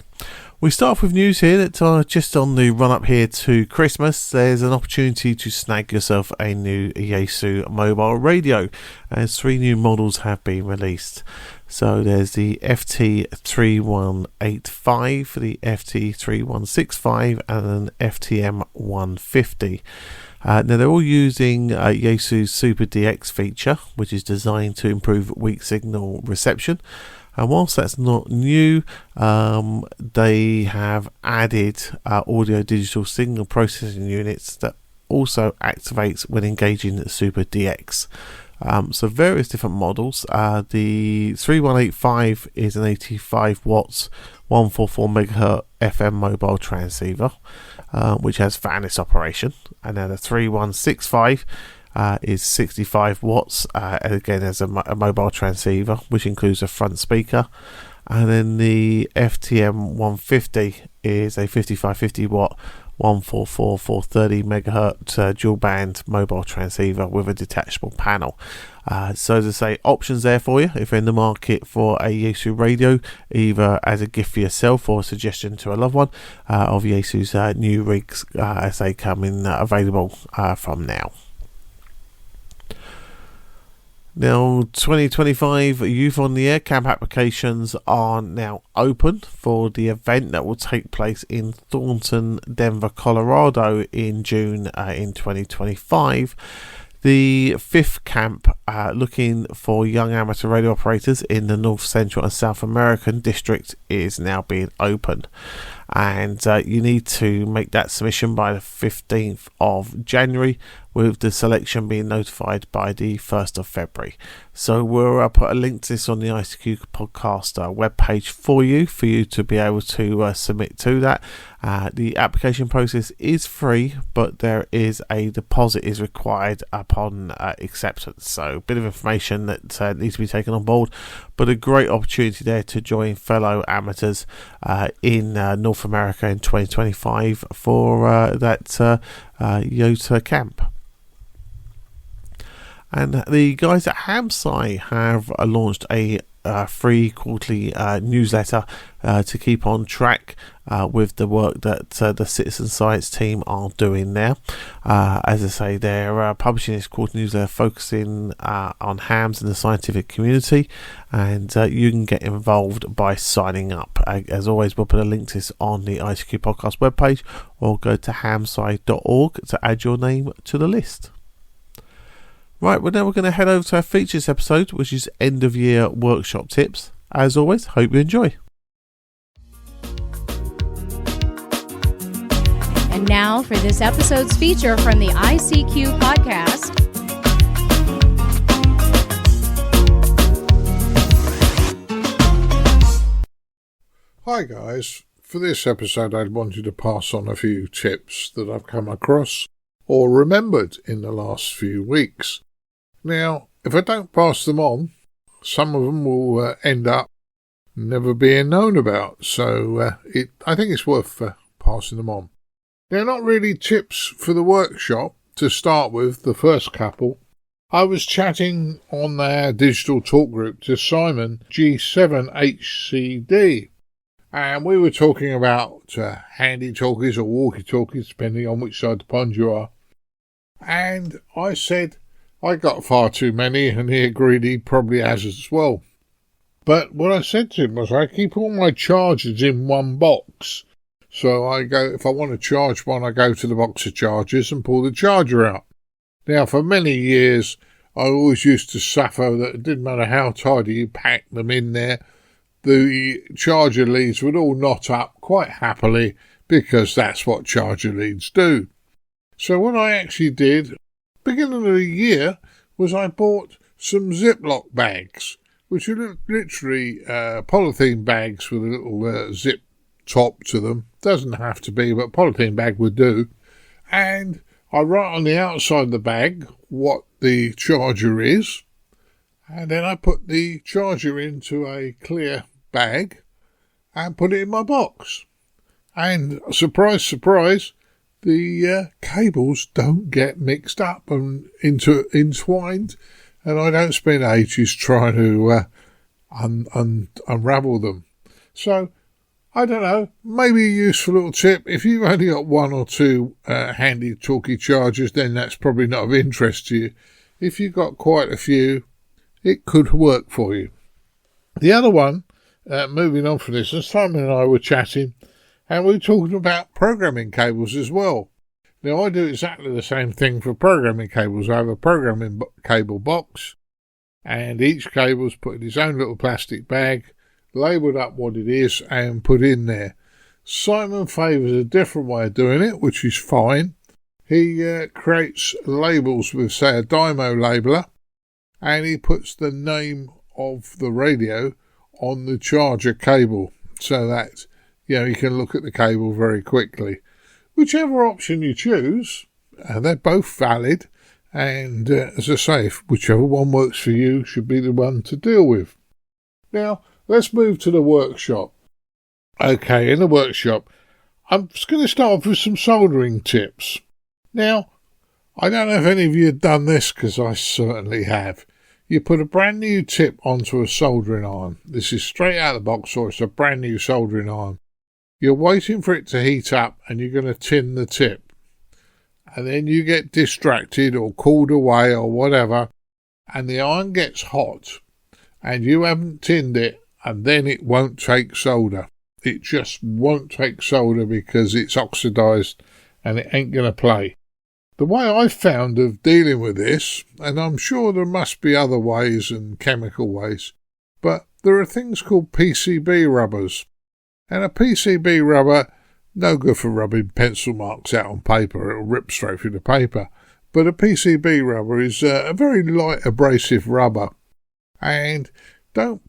We start off with news here that just on the run-up here to Christmas, there's an opportunity to snag yourself a new Yaesu mobile radio, as 3 new models have been released. So there's the FT3185, the FT3165 and an FTM150. Now they're all using Yaesu's Super DX feature, which is designed to improve weak signal reception. And whilst that's not new, they have added audio digital signal processing units that also activates when engaging the Super DX. So various different models. The 3185 is an 85 watts 144 megahertz FM mobile transceiver, which has fanless operation. And then the 3165 is 65 watts, and again as a mobile transceiver, which includes a front speaker. And then the FTM 150 is a 5550 watt 144 430 megahertz dual band mobile transceiver with a detachable panel. So as I say, options there for you if you're in the market for a Yaesu radio, either as a gift for yourself or a suggestion to a loved one of Yaesu's new rigs as they come in available from now. Now, 2025 Youth on the Air camp applications are now open for the event that will take place in Thornton, Denver, Colorado in June in 2025. The 5th camp, looking for young amateur radio operators in the North Central and South American district, is now being opened, and you need to make that submission by the 15th of January, with the selection being notified by the 1st of February. So we'll put a link to this on the ICQ podcast webpage for you to be able to submit to that. The application process is free, but there is a deposit is required upon acceptance. So a bit of information that needs to be taken on board, but a great opportunity there to join fellow amateurs in North America in 2025 for that Yaesu camp. And the guys at Hamsci have launched a free quarterly newsletter to keep on track with the work that the citizen science team are doing there. As I say, they're publishing this quarterly newsletter focusing on hams and the scientific community, and you can get involved by signing up. As always, we'll put a link to this on the ICQ podcast webpage, or go to hamsci.org to add your name to the list. Right, well, now we're going to head over to our features episode, which is end of year workshop tips. As always, hope you enjoy. And now for this episode's feature from the ICQ podcast. Hi guys, for this episode I wanted to pass on a few tips that I've come across or remembered in the last few weeks. Now, if I don't pass them on, some of them will end up never being known about, so I think it's worth passing them on. They're not really tips for the workshop. To start with, the first couple, I was chatting on our digital talk group to Simon G7HCD, and we were talking about handy talkies or walkie-talkies, depending on which side of the pond you are, and I said I got far too many, and he agreed he probably has as well. But what I said to him was I keep all my chargers in one box. So I go, if I want to charge one, I go to the box of chargers and pull the charger out. Now, for many years, I always used to suffer that it didn't matter how tidy you packed them in there, the charger leads would all knot up quite happily, because that's what charger leads do. So what I actually did, beginning of the year, was I bought some Ziploc bags, which are literally polythene bags with a little zip top to them. Doesn't have to be, but polythene bag would do. And I write on the outside of the bag what the charger is, and then I put the charger into a clear bag and put it in my box. And surprise, surprise, the cables don't get mixed up and entwined, and I don't spend ages trying to unravel them. So, I don't know, maybe a useful little tip. If you've only got one or two handy talkie chargers, then that's probably not of interest to you. If you've got quite a few, it could work for you. The other one, moving on from this, and Simon and I were chatting, and we were talking about programming cables as well. Now, I do exactly the same thing for programming cables. I have a programming cable box, and each cable's put in its own little plastic bag, labelled up what it is, and put in there. Simon favours a different way of doing it, which is fine. He creates labels with, say, a Dymo labeler, and he puts the name of the radio on the charger cable, so that you can look at the cable very quickly. Whichever option you choose, they're both valid, and as I say, whichever one works for you should be the one to deal with. Now, let's move to the workshop. Okay, in the workshop, I'm just going to start off with some soldering tips. Now, I don't know if any of you have done this, because I certainly have. You put a brand new tip onto a soldering iron. This is straight out of the box, or it's a brand new soldering iron. You're waiting for it to heat up, and you're going to tin the tip. And then you get distracted or called away or whatever, and the iron gets hot, and you haven't tinned it, and then it won't take solder. It just won't take solder because it's oxidised and it ain't going to play. The way I've found of dealing with this, and I'm sure there must be other ways and chemical ways, but there are things called PCB rubbers. And a PCB rubber, no good for rubbing pencil marks out on paper, it'll rip straight through the paper. But a PCB rubber is a very light abrasive rubber. And don't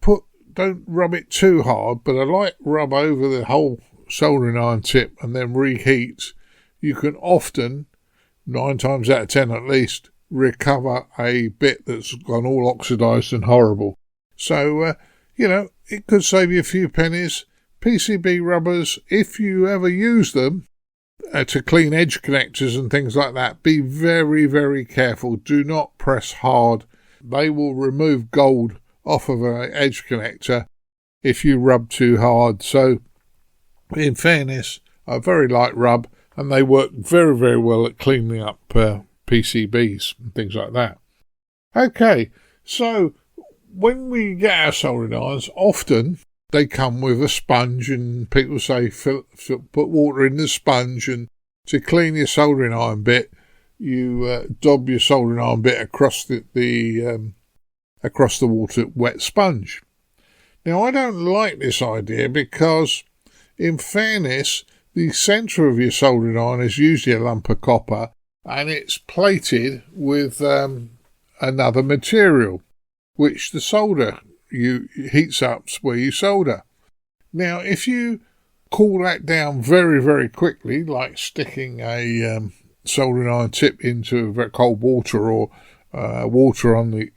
rub it too hard, but a light rub over the whole soldering iron tip and then reheat. You can often, 9 times out of 10 at least, recover a bit that's gone all oxidised and horrible. So, it could save you a few pennies. PCB rubbers, if you ever use them to clean edge connectors and things like that, be very, very careful. Do not press hard. They will remove gold off of an edge connector if you rub too hard. So, in fairness, a very light rub, and they work very, very well at cleaning up PCBs and things like that. Okay, so when we get our soldering irons, often they come with a sponge, and people say put water in the sponge, and to clean your soldering iron bit, you dob your soldering iron bit across the water wet sponge. Now, I don't like this idea because, in fairness, the centre of your soldering iron is usually a lump of copper, and it's plated with another material, which the solder heats up where you solder. Now, if you cool that down very, very quickly, like sticking a soldering iron tip into cold water or water on the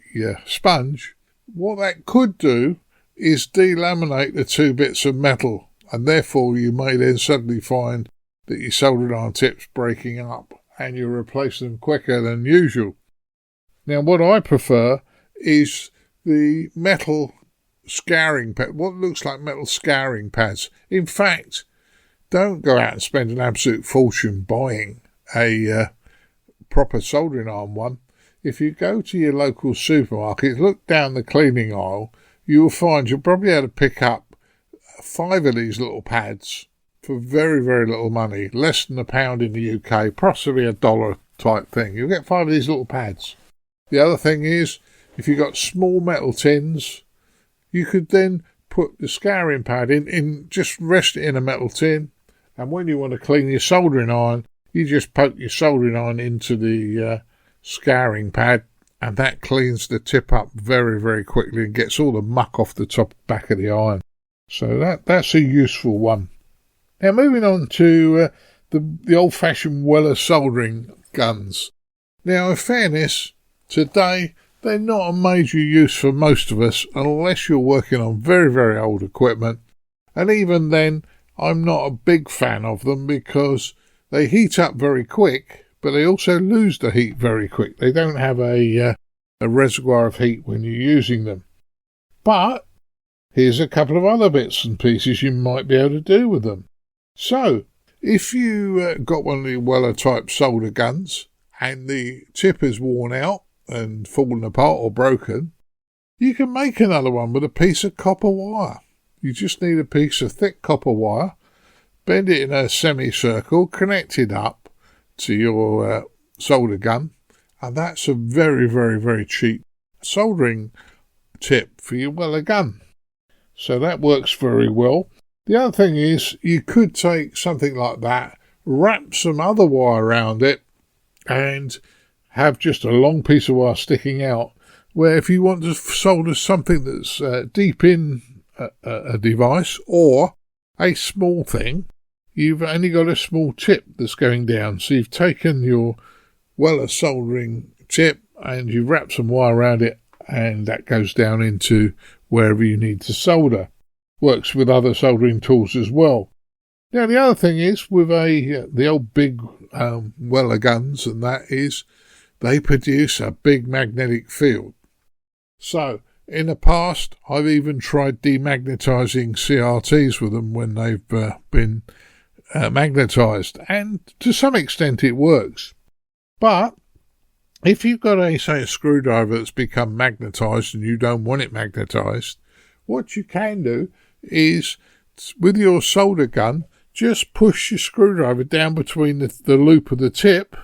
sponge, what that could do is delaminate the two bits of metal, and therefore you may then suddenly find that your soldering iron tip's breaking up and you replace them quicker than usual. Now, what I prefer is the metal scouring pad, what looks like metal scouring pads. In fact, don't go out and spend an absolute fortune buying a proper soldering iron one. If you go to your local supermarket, look down the cleaning aisle, you will find you'll probably be able to pick up 5 of these little pads for very, very little money, less than £1 in the UK, possibly $1 type thing. You'll get 5 of these little pads. The other thing is, if you've got small metal tins, you could then put the scouring pad in, just rest it in a metal tin, and when you want to clean your soldering iron, you just poke your soldering iron into the scouring pad, and that cleans the tip up very, very quickly and gets all the muck off the back of the iron. So that's a useful one. Now, moving on to the old-fashioned Weller soldering guns. Now, in fairness, today they're not a major use for most of us unless you're working on very, very old equipment. And even then, I'm not a big fan of them because they heat up very quick, but they also lose the heat very quick. They don't have a reservoir of heat when you're using them. But here's a couple of other bits and pieces you might be able to do with them. So, if you got one of the Weller type solder guns and the tip is worn out and fallen apart or broken, you can make another one with a piece of copper wire. You just need a piece of thick copper wire, bend it in a semicircle, connect it up to your solder gun, and that's a very, very, very cheap soldering tip for your Weller gun. So that works very well. The other thing is, you could take something like that, wrap some other wire around it, and have just a long piece of wire sticking out, where if you want to solder something that's deep in a device or a small thing, you've only got a small tip that's going down. So you've taken your Weller soldering tip and you wrap some wire around it, and that goes down into wherever you need to solder. Works with other soldering tools as well. Now, the other thing is with the old big Weller guns, and that is they produce a big magnetic field. So, in the past, I've even tried demagnetizing CRTs with them when they've been magnetized, and to some extent it works. But if you've got a screwdriver that's become magnetized and you don't want it magnetized, what you can do is, with your solder gun, just push your screwdriver down between the loop of the tip,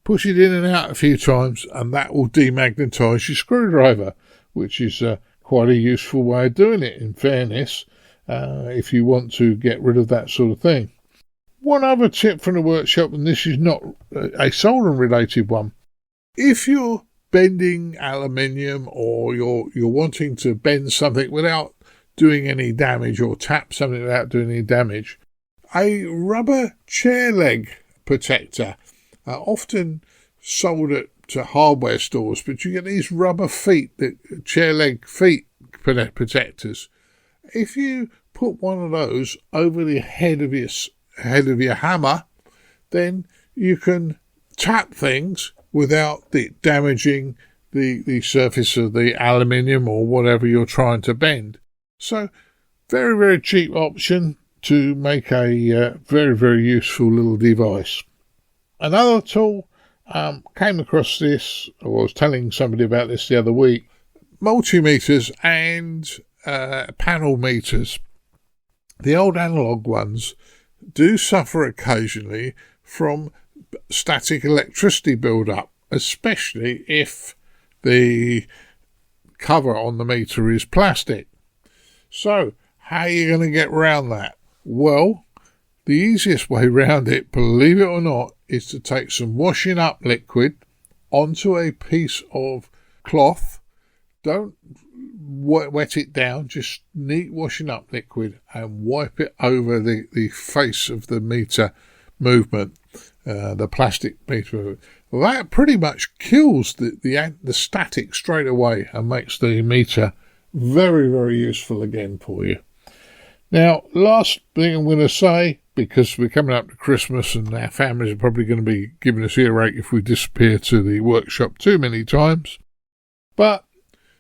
push it in and out a few times, and that will demagnetise your screwdriver, which is quite a useful way of doing it, in fairness, if you want to get rid of that sort of thing. One other tip from the workshop, and this is not a soldering-related one. If you're bending aluminium, or you're wanting to bend something without doing any damage, or tap something without doing any damage, a rubber chair leg protector, often sold to hardware stores, but you get these rubber feet, chair leg feet protectors. If you put one of those over the head of your hammer, then you can tap things without it damaging the surface of the aluminium or whatever you're trying to bend. So, very, very cheap option to make a very, very useful little device. Another tool, came across this, or I was telling somebody about this the other week, multimeters and panel meters. The old analog ones do suffer occasionally from static electricity build-up, especially if the cover on the meter is plastic. So, how are you going to get around that? Well, the easiest way around it, believe it or not, is to take some washing up liquid onto a piece of cloth. Don't wet it down, just neat washing up liquid, and wipe it over the face of the meter movement, the plastic meter movement. Well, that pretty much kills the static straight away and makes the meter very, very useful again for you. Now, last thing I'm going to say, because we're coming up to Christmas and our families are probably going to be giving us earache if we disappear to the workshop too many times, but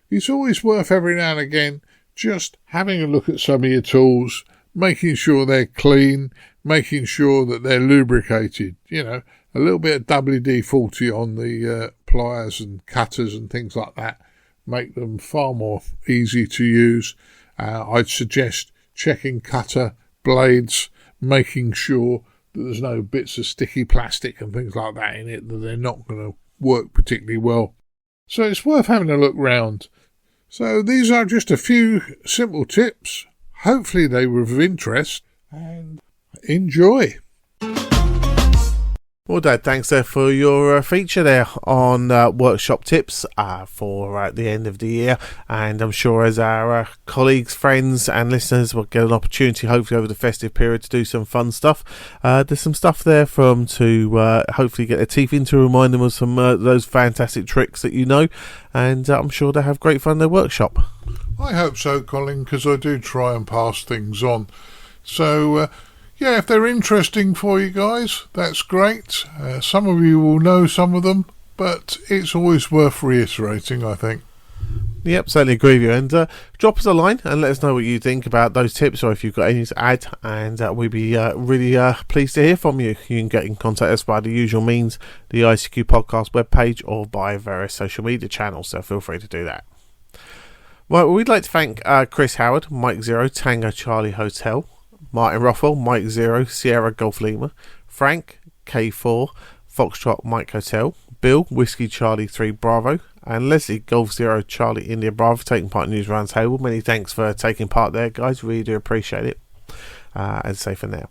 it's always worth every now and again just having a look at some of your tools, making sure they're clean, making sure that they're lubricated. You know, a little bit of WD-40 on the pliers and cutters and things like that make them far more easy to use. I'd suggest checking cutter blades, making sure that there's no bits of sticky plastic and things like that in it, that they're not going to work particularly well. So it's worth having a look round. So these are just a few simple tips. Hopefully they were of interest, and enjoy. Well, Dad, thanks there for your feature there on workshop tips for the end of the year. And I'm sure as our colleagues, friends and listeners will get an opportunity, hopefully over the festive period, to do some fun stuff. There's some stuff there for them to hopefully get their teeth into, remind them of some those fantastic tricks that you know. And I'm sure they'll have great fun in their workshop. I hope so, Colin, because I do try and pass things on. So, yeah, if they're interesting for you guys, that's great. Some of you will know some of them, but it's always worth reiterating, I think. Yep, certainly agree with you. And drop us a line and let us know what you think about those tips, or if you've got anything to add, and we'd be really pleased to hear from you. You can get in contact us by the usual means, the ICQ podcast webpage, or by various social media channels, so feel free to do that. Right, well, we'd like to thank Chris Howard, Mike Zero, Tango Charlie Hotel, Martin Rothwell, Mike Zero, Sierra Golf Lima, Frank, K4, Foxtrot Mike Hotel, Bill, Whiskey Charlie 3 Bravo, and Leslie, Golf Zero Charlie India Bravo, for taking part in News Roundtable. Many thanks for taking part there, guys. Really do appreciate it. I'd say for now.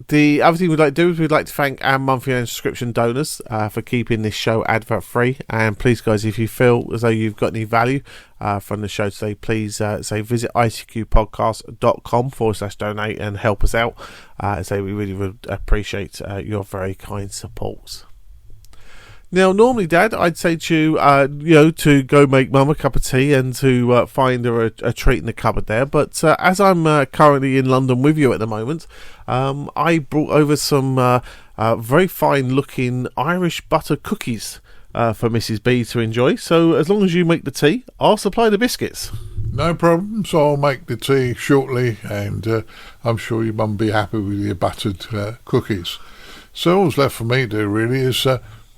The other thing we'd like to do is we'd like to thank our monthly subscription donors for keeping this show advert free. And please, guys, if you feel as though you've got any value from the show today, please visit icqpodcast.com/donate and help us out. We really would appreciate your very kind support. Now, normally, Dad, I'd say to you, to go make Mum a cup of tea and to find her a treat in the cupboard there. But as I'm currently in London with you at the moment, I brought over some very fine-looking Irish butter cookies for Mrs. B to enjoy. So as long as you make the tea, I'll supply the biscuits. No problem. So I'll make the tea shortly, and I'm sure your mum will be happy with your buttered cookies. So all's left for me to do really is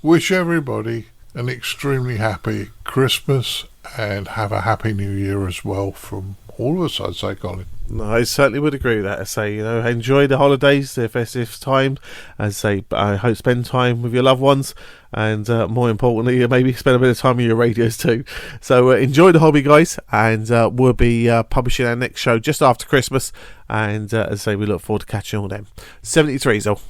wish everybody an extremely happy Christmas and have a happy New Year as well from all of us, I'd say, Colin. No, I certainly would agree with that. I say, enjoy the holidays, the festive time. As I say, I hope spend time with your loved ones, and more importantly, maybe spend a bit of time with your radios too. So enjoy the hobby, guys, and we'll be publishing our next show just after Christmas. And as I say, we look forward to catching all them. 73's all.